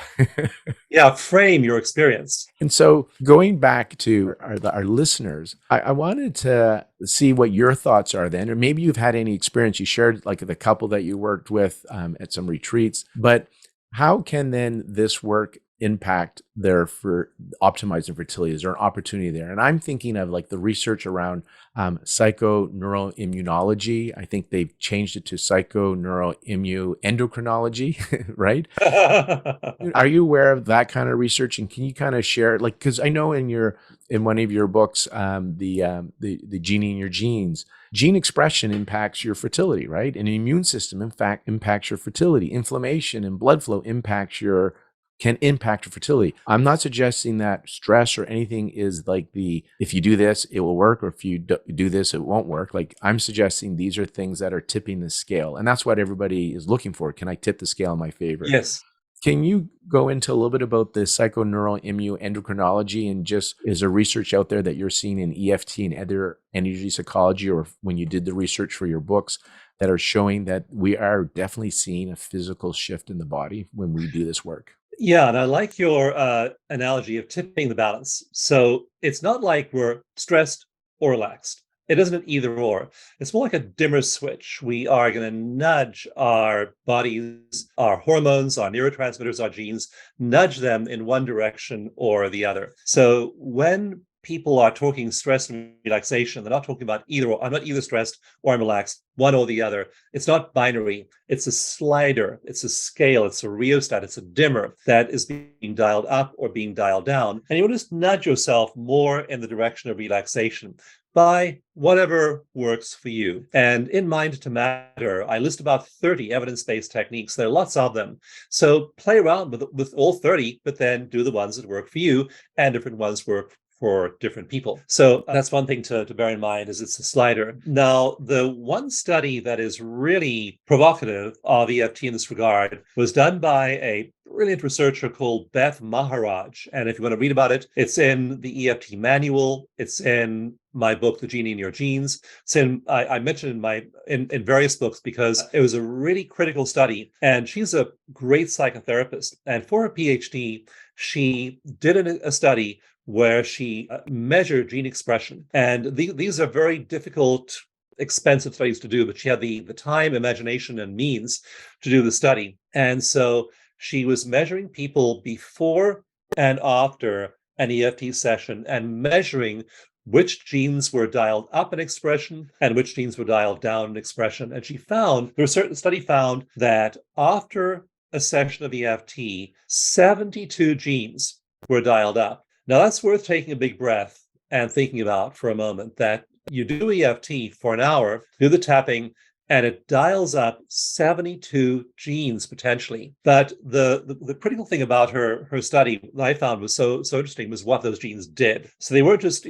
Yeah, frame your experience. And so going back to our listeners, I wanted to see what your thoughts are then, or maybe you've had any experience. You shared like the couple that you worked with at some retreats, but how can then this work impact for optimizing fertility? Is there an opportunity there? And I'm thinking of like the research around psychoneuroimmunology. I think they've changed it to psychoneuroendocrinology, right? Are you aware of that kind of research? And can you kind of share, like, because I know in one of your books, the genie in your genes, gene expression impacts your fertility, right? And the immune system, in fact, impacts your fertility. Inflammation and blood flow can impact your fertility. I'm not suggesting that stress or anything is like if you do this, it will work, or if you do this, it won't work. Like, I'm suggesting these are things that are tipping the scale. And that's what everybody is looking for. Can I tip the scale in my favor? Yes. Can you go into a little bit about the psychoneuroimmunoendocrinology, and just is there research out there that you're seeing in EFT and other energy psychology, or when you did the research for your books, that are showing that we are definitely seeing a physical shift in the body when we do this work? Yeah, and I like your analogy of tipping the balance. So it's not like we're stressed or relaxed. It isn't an either or. It's more like a dimmer switch. We are going to nudge our bodies, our hormones, our neurotransmitters, our genes, nudge them in one direction or the other. So when people are talking stress and relaxation, they're not talking about either or. I'm not either stressed or I'm relaxed, one or the other. It's not binary. It's a slider. It's a scale. It's a rheostat. It's a dimmer that is being dialed up or being dialed down. And you will just nudge yourself more in the direction of relaxation. by whatever works for you. And in Mind to Matter, I list about 30 evidence-based techniques. There are lots of them. So play around with all 30, but then do the ones that work for you, and different ones work for different people. So that's one thing to bear in mind, is it's a slider. Now, the one study that is really provocative of EFT in this regard was done by a brilliant researcher called Beth Maharaj. And if you want to read about it, it's in the EFT manual. It's in my book, The Genie in Your Genes. It's in, I mentioned in various books, because it was a really critical study. And she's a great psychotherapist. And for her PhD, she did a study where she measured gene expression. And these are very difficult, expensive studies to do, but she had the time, imagination, and means to do the study. And so she was measuring people before and after an EFT session and measuring which genes were dialed up in expression and which genes were dialed down in expression. And she found, the study found that after a session of EFT, 72 genes were dialed up. Now, that's worth taking a big breath and thinking about for a moment, that you do EFT for an hour, do the tapping, and it dials up 72 genes potentially. But the critical thing about her study that I found was so interesting was what those genes did. So they weren't just,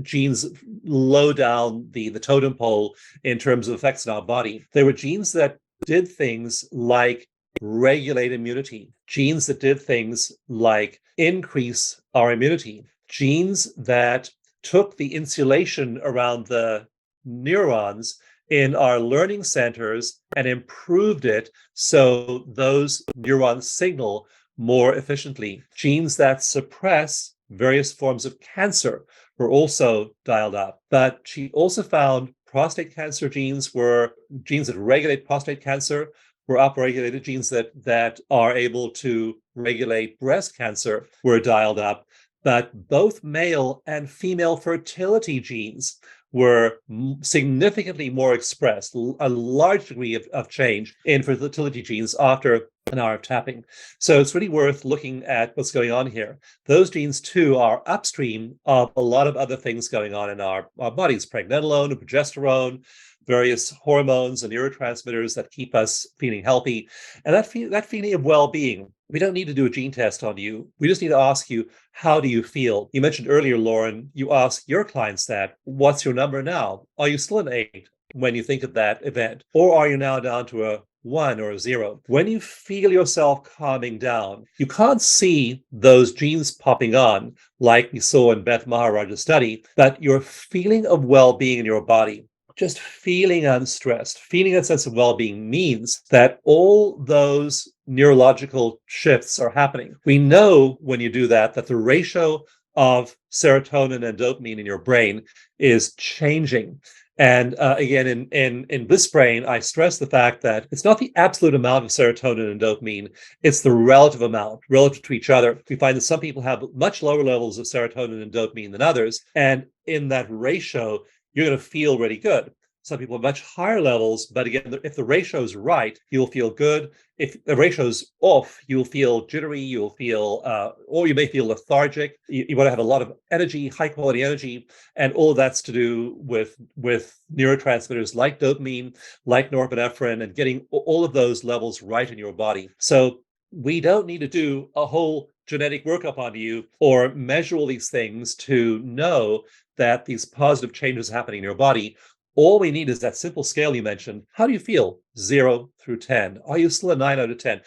genes low down the totem pole in terms of effects on our body. They were genes that did things like regulate immunity, genes that did things like increase our immunity, genes that took the insulation around the neurons in our learning centers and improved it so those neurons signal more efficiently. Genes that suppress various forms of cancer were also dialed up. But she also found prostate cancer genes were genes that regulate prostate cancer were upregulated. Genes that are able to regulate breast cancer were dialed up. But both male and female fertility genes were significantly more expressed, a large degree of change in fertility genes after an hour of tapping. So it's really worth looking at what's going on here. Those genes, too, are upstream of a lot of other things going on in our bodies, pregnenolone and progesterone, various hormones and neurotransmitters that keep us feeling healthy. And that feeling of well-being, we don't need to do a gene test on you. We just need to ask you, how do you feel? You mentioned earlier, Lorne, you ask your clients that, what's your number now? Are you still an 8 when you think of that event? Or are you now down to a 1 or a 0? When you feel yourself calming down, you can't see those genes popping on like we saw in Beth Maharaj's study, but your feeling of well-being in your body, just feeling unstressed, feeling a sense of well-being, means that all those neurological shifts are happening. We know when you do that the ratio of serotonin and dopamine in your brain is changing. And again, in Bliss Brain, I stress the fact that it's not the absolute amount of serotonin and dopamine, it's the relative amount relative to each other. We find that some people have much lower levels of serotonin and dopamine than others. And in that ratio, you're going to feel really good. Some people have much higher levels, but again, if the ratio is right, you'll feel good. If the ratio's off, you'll feel jittery, you'll feel, or you may feel lethargic. You want to have a lot of energy, high quality energy, and all of that's to do with neurotransmitters like dopamine, like norepinephrine, and getting all of those levels right in your body. So we don't need to do a whole genetic workup on you or measure all these things to know that these positive changes are happening in your body. All we need is that simple scale you mentioned. How do you feel? 0 through 10. Are you still a 9 out of 10?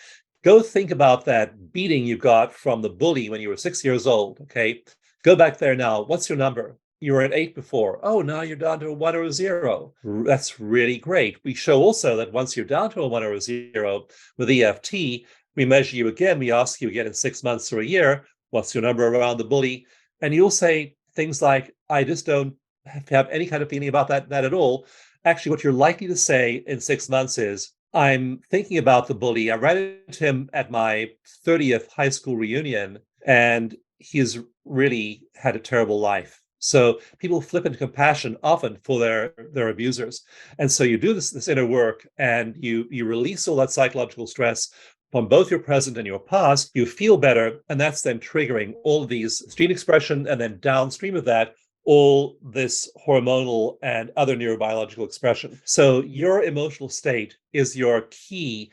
Go think about that beating you got from the bully when you were 6 years old, okay? Go back there now. What's your number? You were at 8 before. Oh, now you're down to a 1 or a 0. That's really great. We show also that once you're down to a 1 or a 0 with EFT, we measure you again. We ask you again in 6 months or a year, what's your number around the bully? And you'll say things like, I just don't have any kind of feeling about that at all. Actually, what you're likely to say in 6 months is, I'm thinking about the bully. I ran into him at my 30th high school reunion, and he's really had a terrible life. So people flip into compassion often for their abusers. And so you do this inner work, and you release all that psychological stress from both your present and your past. You feel better, and that's then triggering all of these gene expression, and then downstream of that, all this hormonal and other neurobiological expression. So your emotional state is your key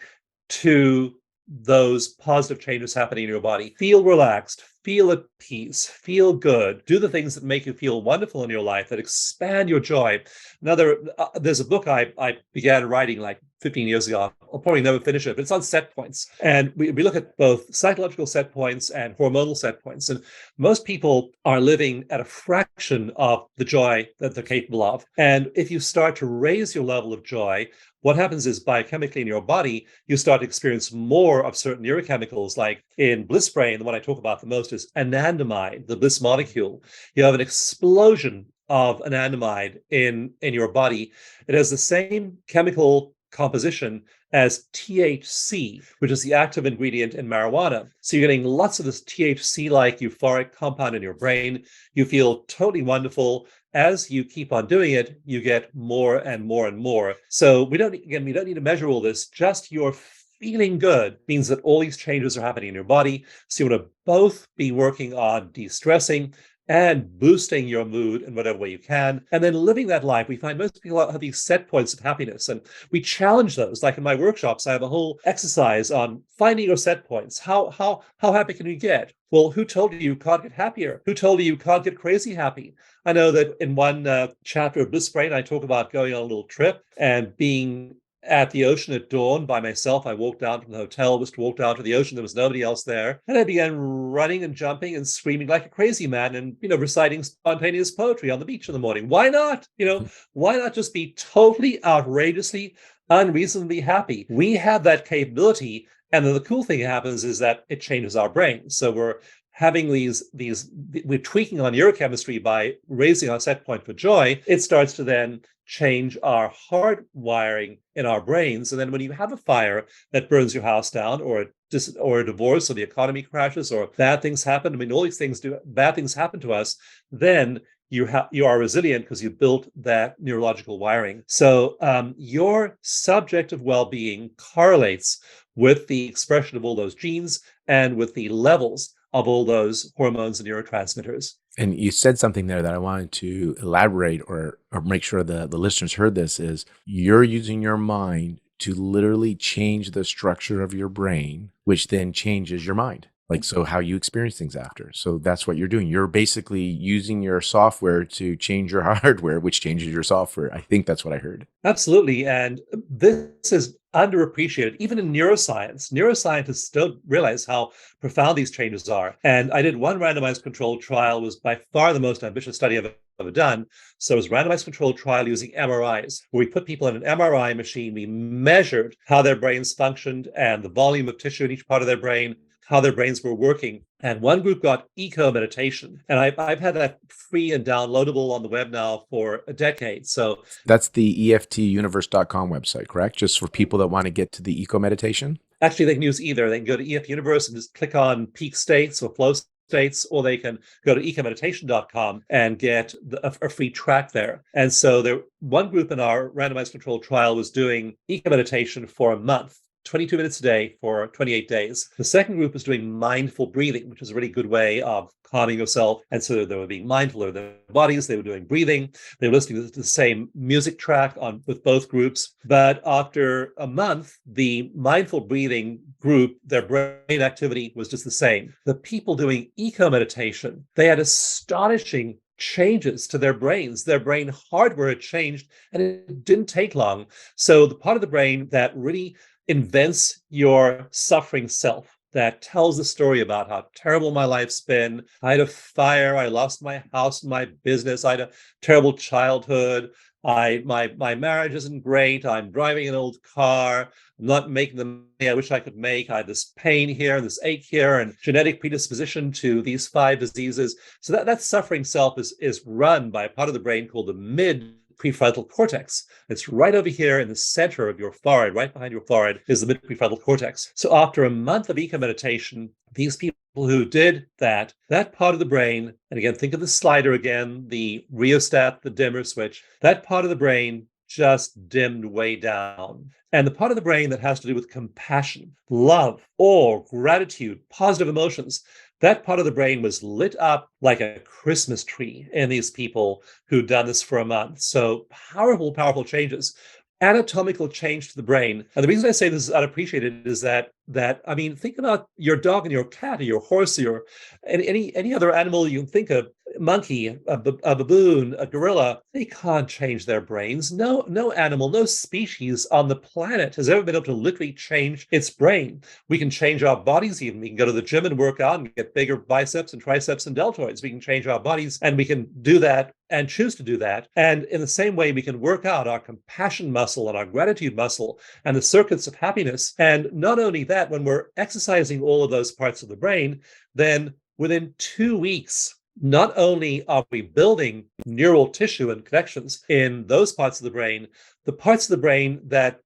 to those positive changes happening in your body. Feel relaxed, feel at peace, feel good, do the things that make you feel wonderful in your life, that expand your joy. There's a book I began writing like 15 years ago. I'll probably never finish it, but it's on set points. And we look at both psychological set points and hormonal set points. And most people are living at a fraction of the joy that they're capable of. And if you start to raise your level of joy, what happens is biochemically in your body, you start to experience more of certain neurochemicals, like in bliss brain, the one I talk about the most is anandamide, the bliss molecule. You have an explosion of anandamide in your body. It has the same chemical composition as THC, which is the active ingredient in marijuana. So you're getting lots of this THC-like euphoric compound in your brain. You feel totally wonderful. As you keep on doing it, you get more and more and more. So we don't need to measure all this. Just your feeling good means that all these changes are happening in your body. So you want to both be working on de-stressing and boosting your mood in whatever way you can, and then living that life. We find most people have these set points of happiness, and we challenge those. Like in my workshops, I have a whole exercise on finding your set points. How happy can you get? Well, who told you can't get happier? Who told you can't get crazy happy? I know that in one chapter of Bliss Brain, I talk about going on a little trip and being at the ocean at dawn by myself. I walked down from the hotel, was to walk down to the ocean. There was nobody else there. And I began running and jumping and screaming like a crazy man and, reciting spontaneous poetry on the beach in the morning. Why not? Why not just be totally outrageously, unreasonably happy? We have that capability. And then the cool thing happens is that it changes our brain. So we're having we're tweaking on neurochemistry by raising our set point for joy. It starts to then change our hard wiring in our brains. And then when you have a fire that burns your house down, or a divorce, or the economy crashes, or bad things happen, all these things bad things happen to us, then you are resilient because you built that neurological wiring. So your subjective well-being correlates with the expression of all those genes and with the levels of all those hormones and neurotransmitters. And you said something there that I wanted to elaborate or make sure the listeners heard this, is you're using your mind to literally change the structure of your brain, which then changes your mind. Like, so how you experience things after. So that's what you're doing. You're basically using your software to change your hardware, which changes your software. I think that's what I heard. Absolutely. And this is underappreciated. Even in neuroscience, neuroscientists don't realize how profound these changes are. And I did one randomized controlled trial, was by far the most ambitious study I've ever done. So it was a randomized controlled trial using MRIs, where we put people in an MRI machine. We measured how their brains functioned and the volume of tissue in each part of their brain, how their brains were working. And one group got eco meditation. And I've had that free and downloadable on the web now for a decade. So that's the EFTuniverse.com website, correct? Just for people that want to get to the eco meditation? Actually, they can use either. They can go to EF Universe and just click on peak states or flow states, or they can go to ecomeditation.com and get a free track there. And so one group in our randomized controlled trial was doing eco meditation for a month. 22 minutes a day for 28 days. The second group was doing mindful breathing, which is a really good way of calming yourself. And so they were being mindful of their bodies. They were doing breathing. They were listening to the same music track with both groups. But after a month, the mindful breathing group, their brain activity was just the same. The people doing eco meditation, they had astonishing changes to their brains. Their brain hardware had changed, and it didn't take long. So the part of the brain that really invents your suffering self, that tells the story about how terrible my life's been. I had a fire. I lost my house and my business. I had a terrible childhood. My marriage isn't great. I'm driving an old car. I'm not making the money I wish I could make. I had this pain here and this ache here and genetic predisposition to these 5 diseases. So that suffering self is run by a part of the brain called the mid prefrontal cortex. It's right over here in the center of your forehead. Right behind your forehead is the mid prefrontal cortex. So after a month of eco meditation, these people who did that part of the brain, and again, think of the slider again, the rheostat, the dimmer switch, that part of the brain just dimmed way down. And the part of the brain that has to do with compassion, love, awe, gratitude, positive emotions, that part of the brain was lit up like a Christmas tree in these people who'd done this for a month. So powerful, powerful changes. Anatomical change to the brain. And the reason I say this is unappreciated is that I mean, think about your dog and your cat or your horse or your any other animal you can think of, monkey, a baboon, a gorilla. They can't change their brains. No animal, no species on the planet has ever been able to literally change its brain. We can change our bodies even. We can go to the gym and work out and get bigger biceps and triceps and deltoids. We can change our bodies, and we can do that and choose to do that. And in the same way, we can work out our compassion muscle and our gratitude muscle and the circuits of happiness. And not only that, when we're exercising all of those parts of the brain, then within 2 weeks, not only are we building neural tissue and connections in those parts of the brain, the parts of the brain that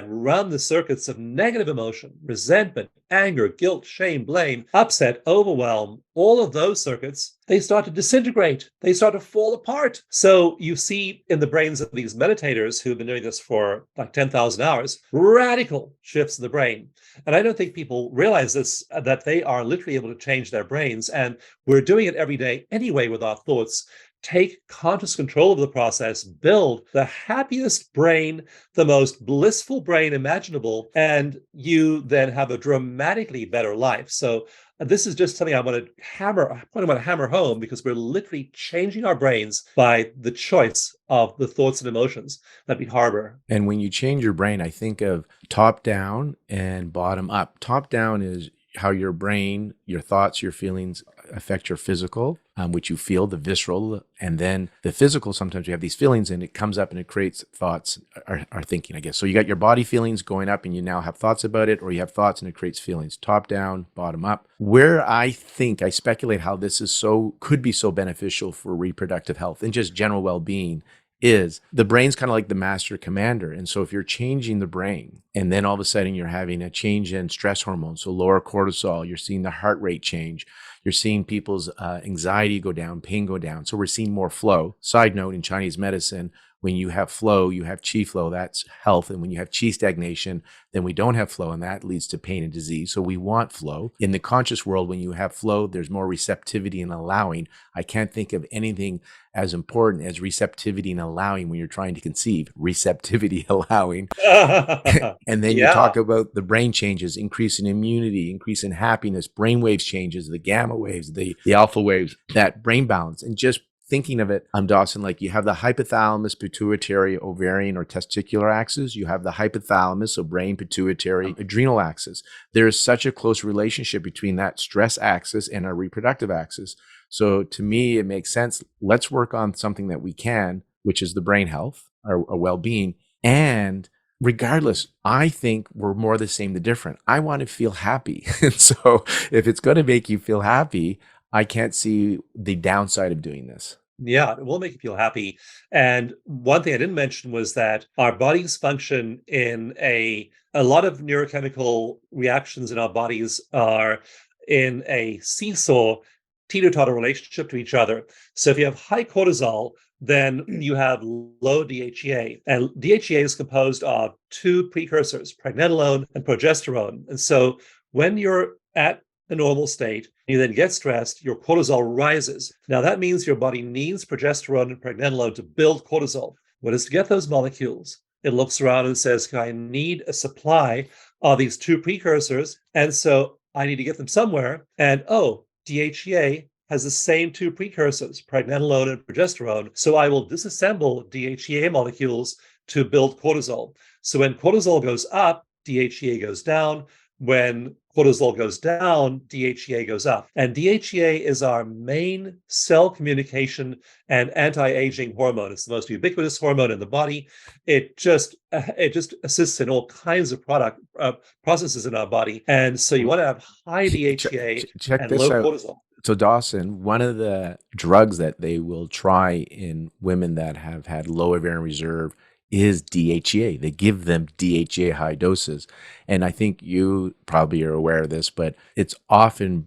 run the circuits of negative emotion, resentment, anger, guilt, shame, blame, upset, overwhelm, all of those circuits, they start to disintegrate. They start to fall apart. So you see in the brains of these meditators who've been doing this for like 10,000 hours, radical shifts in the brain. And I don't think people realize this, that they are literally able to change their brains. And we're doing it every day anyway with our thoughts. Take conscious control of the process, build the happiest brain, the most blissful brain imaginable, and you then have a dramatically better life. So this is just something I want to hammer home, because we're literally changing our brains by the choice of the thoughts and emotions that we harbor. And when you change your brain, I think of top down and bottom up. Top down is how your brain, your thoughts, your feelings affect your physical, which you feel, the visceral, and then the physical. Sometimes you have these feelings and it comes up and it creates thoughts, or thinking, I guess. So you got your body feelings going up and you now have thoughts about it, or you have thoughts and it creates feelings. Top down, bottom up. Where I speculate how this could be so beneficial for reproductive health and just general well-being is the brain's kind of like the master commander. And so if you're changing the brain and then all of a sudden you're having a change in stress hormones, so lower cortisol, you're seeing the heart rate change, you're seeing people's anxiety go down, pain go down. So we're seeing more flow. Side note, in Chinese medicine, when you have flow, you have qi flow, that's health. And when you have qi stagnation, then we don't have flow, and that leads to pain and disease. So we want flow. In the conscious world, when you have flow, there's more receptivity and allowing. I can't think of anything as important as receptivity and allowing when you're trying to conceive. Receptivity, allowing. And then you talk about the brain changes, increase in immunity, increase in happiness, brain waves changes, the gamma waves, the alpha waves, that brain balance. And just thinking of it, Dawson, like you have the hypothalamus, pituitary, ovarian, or testicular axis. You have the hypothalamus, so brain, pituitary, adrenal axis. There is such a close relationship between that stress axis and our reproductive axis. So to me, it makes sense. Let's work on something that we can, which is the brain health, our well-being. And regardless, I think we're more the same than different. I want to feel happy. And so if it's going to make you feel happy, I can't see the downside of doing this. Yeah, it will make you feel happy. And one thing I didn't mention was that our bodies function in a lot of neurochemical reactions in our bodies are in a seesaw, teeter-totter relationship to each other. So if you have high cortisol, then you have low DHEA. And DHEA is composed of two precursors, pregnenolone and progesterone. And so when you're at a normal state, you then get stressed, your cortisol rises. Now that means your body needs progesterone and pregnenolone to build cortisol. What is to get those molecules? It looks around and says, I need a supply of these two precursors, and so I need to get them somewhere. And DHEA has the same two precursors, pregnenolone and progesterone, so I will disassemble DHEA molecules to build cortisol. So when cortisol goes up, DHEA goes down. When cortisol goes down, DHEA goes up. And DHEA is our main cell communication and anti-aging hormone. It's the most ubiquitous hormone in the body. It just assists in all kinds of processes in our body. And so you want to have high DHEA and low cortisol. So Dawson, one of the drugs that they will try in women that have had low ovarian reserve is DHEA. They give them DHEA high doses. And I think you probably are aware of this, but it's better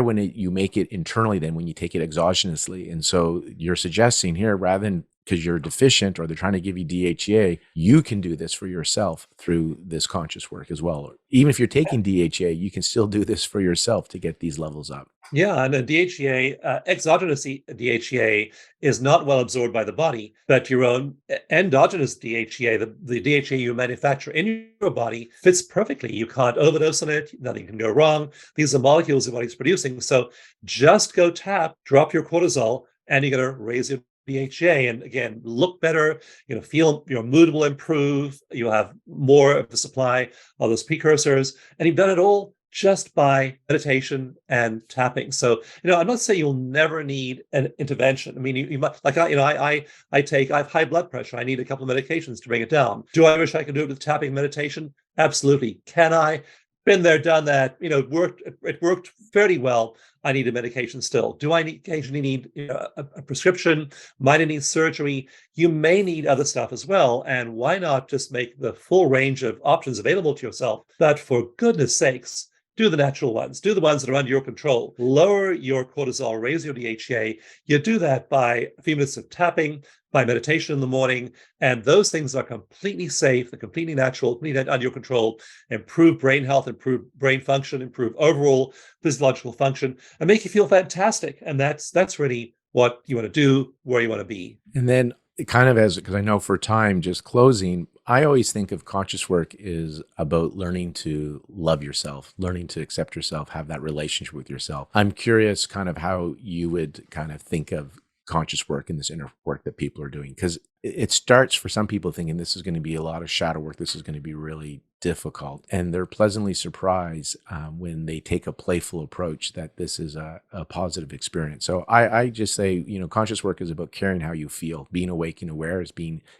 when you make it internally than when you take it exogenously. And so you're suggesting here, rather than because you're deficient or they're trying to give you DHEA, you can do this for yourself through this conscious work as well. Even if you're taking DHEA, you can still do this for yourself to get these levels up. Yeah, and a DHEA, exogenous DHEA is not well absorbed by the body, but your own endogenous DHEA, the DHEA you manufacture in your body, fits perfectly. You can't overdose on it, nothing can go wrong. These are molecules the body's producing. So just go tap, drop your cortisol, and you're going to raise your DHEA, and again, look better, feel your mood will improve, you'll have more of the supply of those precursors, and you've done it all just by meditation and tapping. So, I'm not saying you'll never need an intervention. I mean, you might, like I have high blood pressure. I need a couple of medications to bring it down. Do I wish I could do it with tapping meditation? Absolutely. Can I? Been there, done that. It worked fairly well. I need a medication still. Do I occasionally need a prescription? Might I need surgery? You may need other stuff as well. And why not just make the full range of options available to yourself? But for goodness sakes, do the natural ones. Do the ones that are under your control. Lower your cortisol, raise your DHEA. You do that by a few minutes of tapping, by meditation in the morning. And those things are completely safe, they're completely natural, completely under your control, improve brain health, improve brain function, improve overall physiological function, and make you feel fantastic. And that's really what you want to do, where you want to be. And then kind of because I know for time, just closing, I always think of conscious work is about learning to love yourself, learning to accept yourself, have that relationship with yourself. I'm curious kind of how you would kind of think of conscious work and this inner work that people are doing, because it starts for some people thinking this is going to be a lot of shadow work, this is going to be really difficult, and they're pleasantly surprised when they take a playful approach that this is a positive experience. So I just say, conscious work is about caring how you feel. Being awake and aware is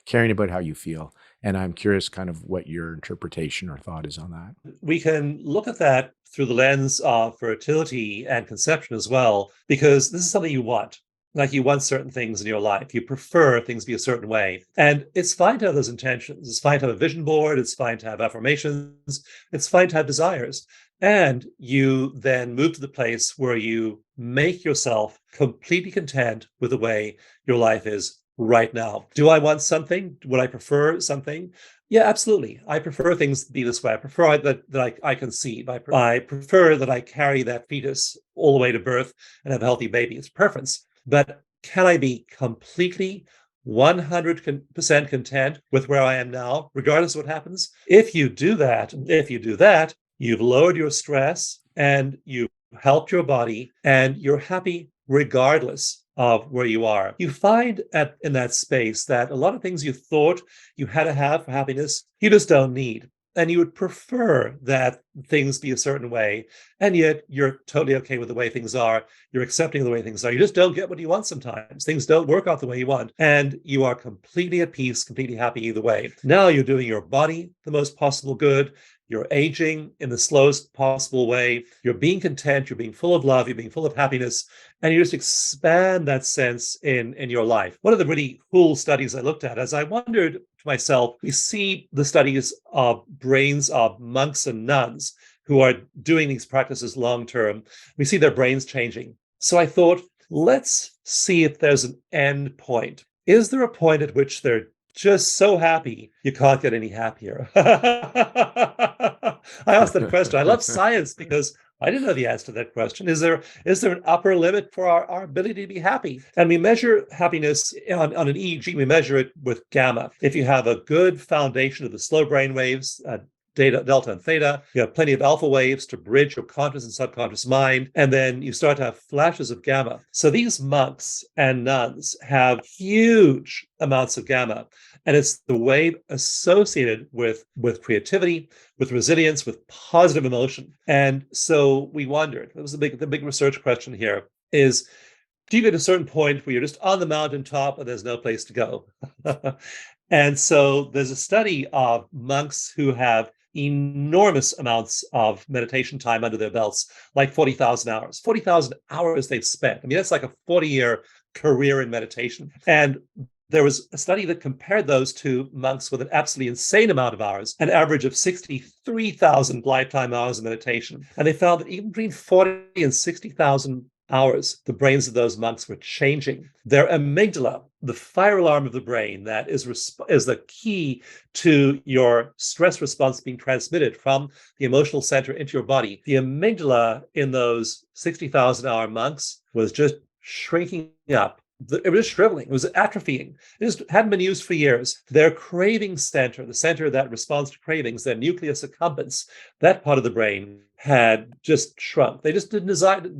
caring about how you feel. And I'm curious kind of what your interpretation or thought is on that. We can look at that through the lens of fertility and conception as well, because this is something you want. Like, you want certain things in your life. You prefer things be a certain way. And it's fine to have those intentions. It's fine to have a vision board. It's fine to have affirmations. It's fine to have desires. And you then move to the place where you make yourself completely content with the way your life is right now. Do I want something? Would I prefer something? Yeah, absolutely. I prefer things to be this way. I prefer that I conceive. I prefer that I carry that fetus all the way to birth and have a healthy baby. It's preference. But can I be completely 100% content with where I am now, regardless of what happens? If you do that, you've lowered your stress and you've helped your body, and you're happy regardless of where you are. You find in that space that a lot of things you thought you had to have for happiness, you just don't need. And you would prefer that things be a certain way, and yet you're totally okay with the way things are. You're accepting the way things are. You just don't get what you want sometimes. Things don't work out the way you want, and you are completely at peace, completely happy either way. Now you're doing your body the most possible good. You're aging in the slowest possible way. You're being content. You're being full of love. You're being full of happiness. And you just expand that sense in your life. One of the really cool studies I looked at, as I wondered to myself, we see the studies of brains of monks and nuns who are doing these practices long term. We see their brains changing. So I thought, let's see if there's an end point. Is there a point at which they're just so happy you can't get any happier? I asked that question. I love science because I didn't know the answer to that question. Is there an upper limit for our ability to be happy? And we measure happiness on an EEG. We measure it with gamma. If you have a good foundation of the slow brain waves, delta and theta, you have plenty of alpha waves to bridge your conscious and subconscious mind, and then you start to have flashes of gamma. So these monks and nuns have huge amounts of gamma, and it's the wave associated with creativity, with resilience, with positive emotion. And so we wondered, it was the big research question here is, do you get to a certain point where you're just on the mountaintop and there's no place to go? And so there's a study of monks who have enormous amounts of meditation time under their belts, like 40,000 hours. 40,000 hours they've spent. I mean, that's like a 40-year career in meditation. And there was a study that compared those to monks with an absolutely insane amount of hours, an average of 63,000 lifetime hours of meditation. And they found that even between 40 and 60,000 hours, the brains of those monks were changing. Their amygdala the fire alarm of the brain that is the key to your stress response being transmitted from the emotional center into your body. The amygdala in those 60,000-hour monks was just shrinking up. It was shriveling. It was atrophying. It just hadn't been used for years. Their craving center, the center that responds to cravings, their nucleus accumbens, that part of the brain had just shrunk. They just didn't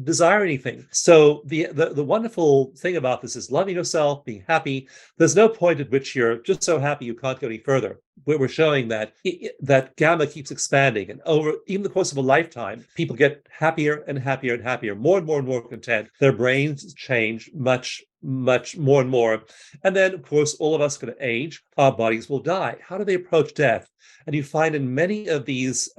desire anything. So the wonderful thing about this is loving yourself, being happy. There's no point at which you're just so happy you can't go any further. We're showing that that gamma keeps expanding, and over even the course of a lifetime, people get happier and happier and happier, more and more and more content. Their brains change much more and more. And then, of course, all of us are going to age. Our bodies will die. How do they approach death? And you find in many of these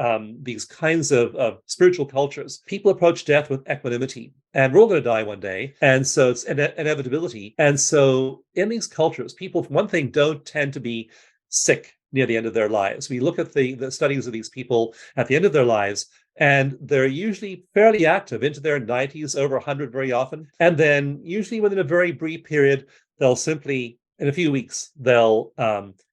kinds of spiritual cultures, people approach death with equanimity. And we're all going to die one day. And so it's an inevitability. And so in these cultures, people, for one thing, don't tend to be sick near the end of their lives. We look at the studies of these people at the end of their lives, and they're usually fairly active into their 90s, over 100 very often. And then usually within a very brief period, they'll simply, in a few weeks, they'll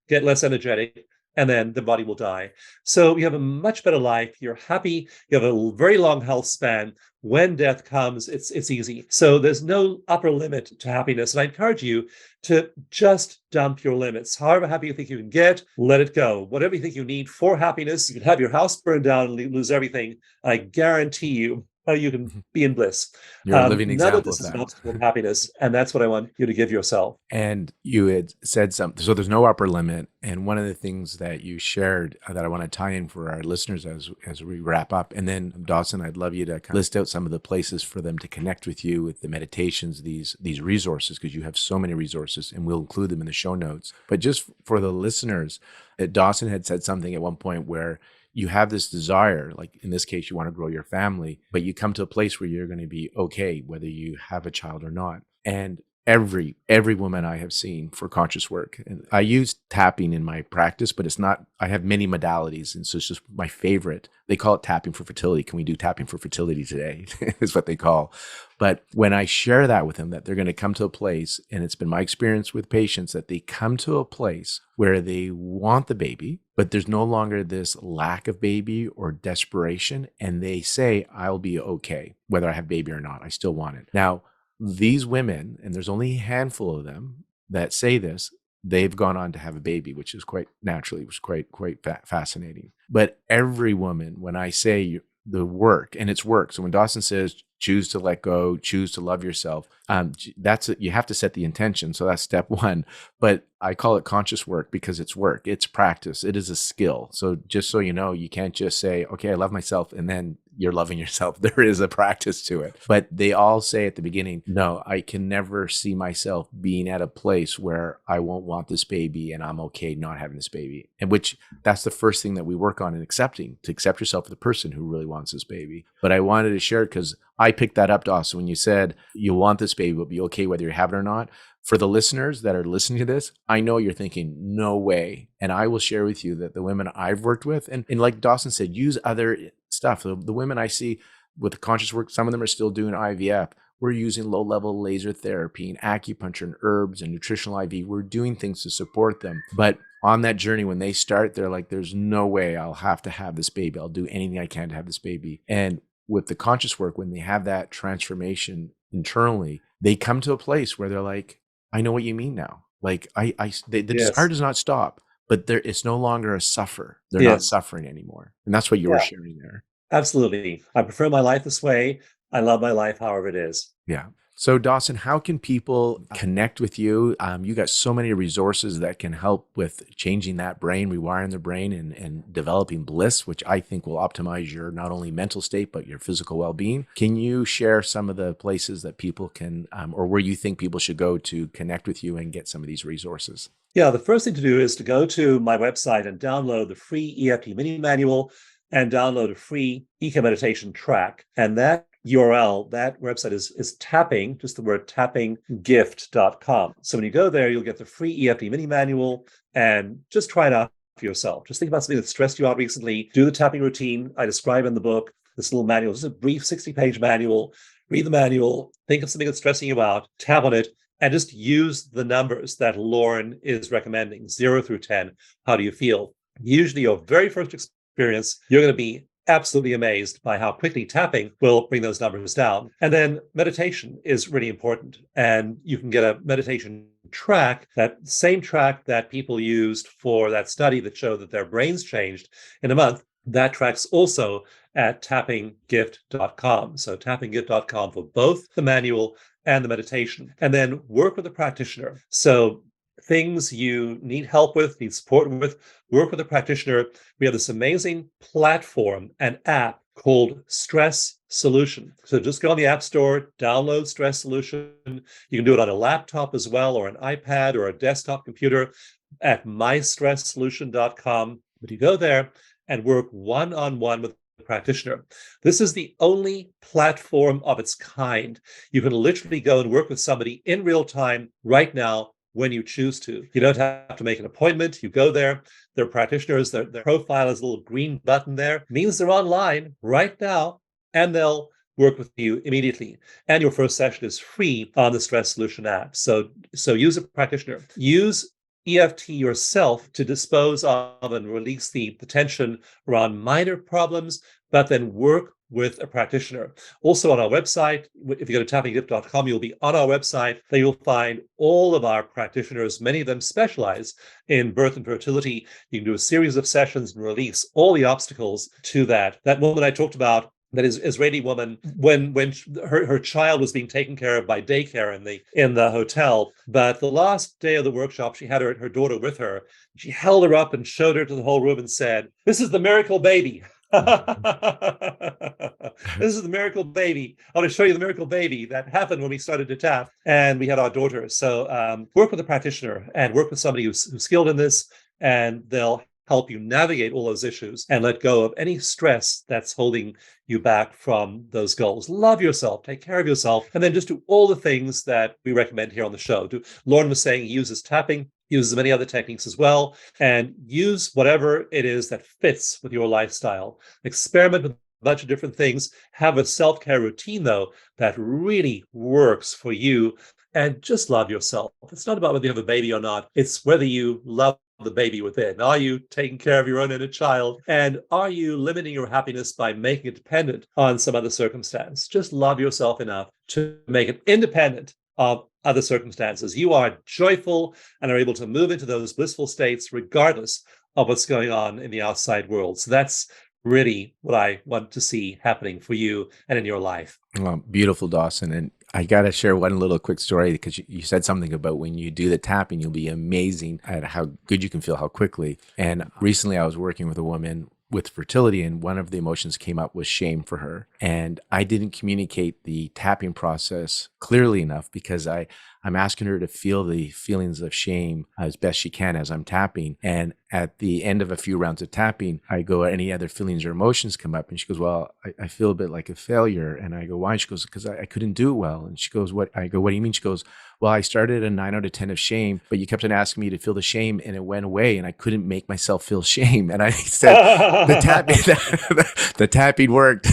get less energetic, and then the body will die. So you have a much better life. You're happy. You have a very long health span. When death comes, it's easy. So there's no upper limit to happiness. And I encourage you to just dump your limits. However happy you think you can get, let it go. Whatever you think you need for happiness, you can have your house burned down and lose everything. I guarantee you, you can be in bliss. You're a living None example of this of is that. an obstacle to happiness. And that's what I want you to give yourself. And you had said something, so there's no upper limit. And one of the things that you shared that I want to tie in for our listeners as we wrap up, and then Dawson, I'd love you to kind of list out some of the places for them to connect with you with the meditations, these resources, because you have so many resources, and we'll include them in the show notes. But just for the listeners, Dawson had said something at one point where you have this desire, like in this case, you want to grow your family, but you come to a place where you're going to be okay, whether you have a child or not. And every woman I have seen for conscious work, and I use tapping in my practice, but it's not, I have many modalities. And so it's just my favorite. They call it tapping for fertility. Can we do tapping for fertility today? Is what they call. But when I share that with them, that they're going to come to a place, and it's been my experience with patients that they come to a place where they want the baby, but there's no longer this lack of baby or desperation. And they say, I'll be okay, whether I have baby or not. I still want it. Now, these women, and there's only a handful of them that say this, they've gone on to have a baby, which is quite naturally, was quite fascinating. But every woman, when I say the work, and it's work. So when Dawson says, choose to let go, choose to love yourself, that's it. You have to set the intention. So that's step one. But I call it conscious work because it's work. It's practice. It is a skill. So just so you know, you can't just say, okay, I love myself, and then you're loving yourself. There is a practice to it. But they all say at the beginning, no, I can never see myself being at a place where I won't want this baby and I'm okay not having this baby. And which that's the first thing that we work on in accepting, to accept yourself as the person who really wants this baby. But I wanted to share it because I picked that up, Dawson, when you said you want this baby, but be okay whether you have it or not. For the listeners that are listening to this, I know you're thinking, no way. And I will share with you that the women I've worked with, and like Dawson said, use other stuff. The women I see with the conscious work, some of them are still doing IVF. We're using low-level laser therapy and acupuncture and herbs and nutritional IV. We're doing things to support them. But on that journey, when they start, they're like, there's no way I'll have to have this baby. I'll do anything I can to have this baby. And with the conscious work, when they have that transformation internally, they come to a place where they're like, I know what you mean now. Like the desire does not stop, but it's no longer a suffer. They're not suffering anymore. And that's what you were sharing there. Absolutely. I prefer my life this way. I love my life, however it is. Yeah. So Dawson, how can people connect with you? You got so many resources that can help with changing that brain, rewiring the brain, and developing bliss, which I think will optimize your not only mental state, but your physical well-being. Can you share some of the places that people can, or where you think people should go to connect with you and get some of these resources? Yeah, the first thing to do is to go to my website and download the free EFT mini manual and download a free eco meditation track. And that URL, that website is tapping, just the word tappinggift.com. So when you go there, you'll get the free EFT mini manual and just try it out for yourself. Just think about something that stressed you out recently. Do the tapping routine I describe in the book, this little manual. This is a brief 60-page manual. Read the manual, think of something that's stressing you out, tap on it, and just use the numbers that Lorne is recommending, 0 through 10. How do you feel? Usually your very first experience, you're going to be absolutely amazed by how quickly tapping will bring those numbers down. And then meditation is really important. And you can get a meditation track, that same track that people used for that study that showed that their brains changed in a month. That track's also at tappinggift.com. So tappinggift.com for both the manual and the meditation. And then work with a practitioner. So things you need help with, need support with, work with a practitioner. We have this amazing platform and app called Stress Solution. So just go on the App Store, download Stress Solution. You can do it on a laptop as well, or an iPad or a desktop computer at mystresssolution.com. But you go there and work one-on-one with a practitioner. This is the only platform of its kind. You can literally go and work with somebody in real time right now when you choose to. You don't have to make an appointment. You go there. Their practitioners, their profile is a little green button there. It means they're online right now, and they'll work with you immediately. And your first session is free on the Stress Solution app. So use a practitioner. Use EFT yourself to dispose of and release the tension around minor problems, but then work with a practitioner. Also on our website, if you go to tappinggift.com, you'll be on our website. There you'll find all of our practitioners. Many of them specialize in birth and fertility. You can do a series of sessions and release all the obstacles to that. That woman I talked about, that is Israeli woman, when her child was being taken care of by daycare in the hotel, but the last day of the workshop, she had her daughter with her. She held her up and showed her to the whole room and said, "This is the miracle baby." This is the miracle baby. I want to show you the miracle baby that happened when we started to tap and we had our daughter. So work with a practitioner and work with somebody who's skilled in this, and they'll help you navigate all those issues and let go of any stress that's holding you back from those goals. Love yourself, take care of yourself, and then just do all the things that we recommend here on the show. Lorne was saying he uses tapping, uses many other techniques as well, and use whatever it is that fits with your lifestyle. Experiment with a bunch of different things. Have a self-care routine, though, that really works for you, and just love yourself. It's not about whether you have a baby or not. It's whether you love the baby within. Are you taking care of your own inner child? And are you limiting your happiness by making it dependent on some other circumstance? Just love yourself enough to make it independent of other circumstances. You are joyful and are able to move into those blissful states regardless of what's going on in the outside world. So that's really what I want to see happening for you and in your life. Beautiful, Dawson. And I got to share one little quick story, because you said something about when you do the tapping, you'll be amazing at how good you can feel, how quickly. And recently I was working with a woman with fertility, and one of the emotions came up was shame for her. And I didn't communicate the tapping process clearly enough, because I'm asking her to feel the feelings of shame as best she can as I'm tapping. And at the end of a few rounds of tapping, I go, any other feelings or emotions come up? And she goes, well, I feel a bit like a failure. And I go, why? And she goes, because I couldn't do it well. And she goes, what? I go, what do you mean? She goes, well, I started a 9 out of 10 of shame, but you kept on asking me to feel the shame and it went away and I couldn't make myself feel shame. And I said, the tapping worked.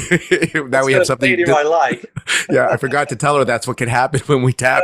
Now we have something I like. Yeah, I forgot to tell her that's what can happen when we tap.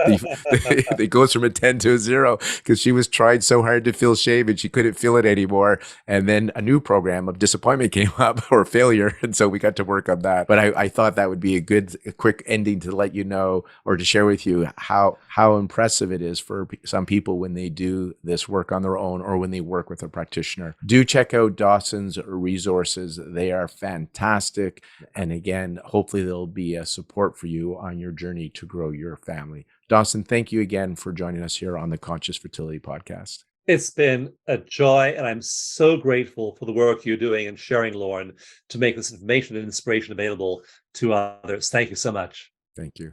It goes from a 10 to a 0, because she was trying so hard to feel shame and she couldn't feel it anymore. And then a new program of disappointment came up, or failure. And so we got to work on that. But I thought that would be a quick ending to let you know, or to share with you how impressive it is for some people when they do this work on their own, or when they work with a practitioner. Do check out Dawson's resources. They are fantastic. And again, hopefully there'll be a support for you on your journey to grow your family. Dawson, thank you again for joining us here on the Conscious Fertility Podcast. It's been a joy, and I'm so grateful for the work you're doing and sharing, Lorne, to make this information and inspiration available to others. Thank you so much. Thank you.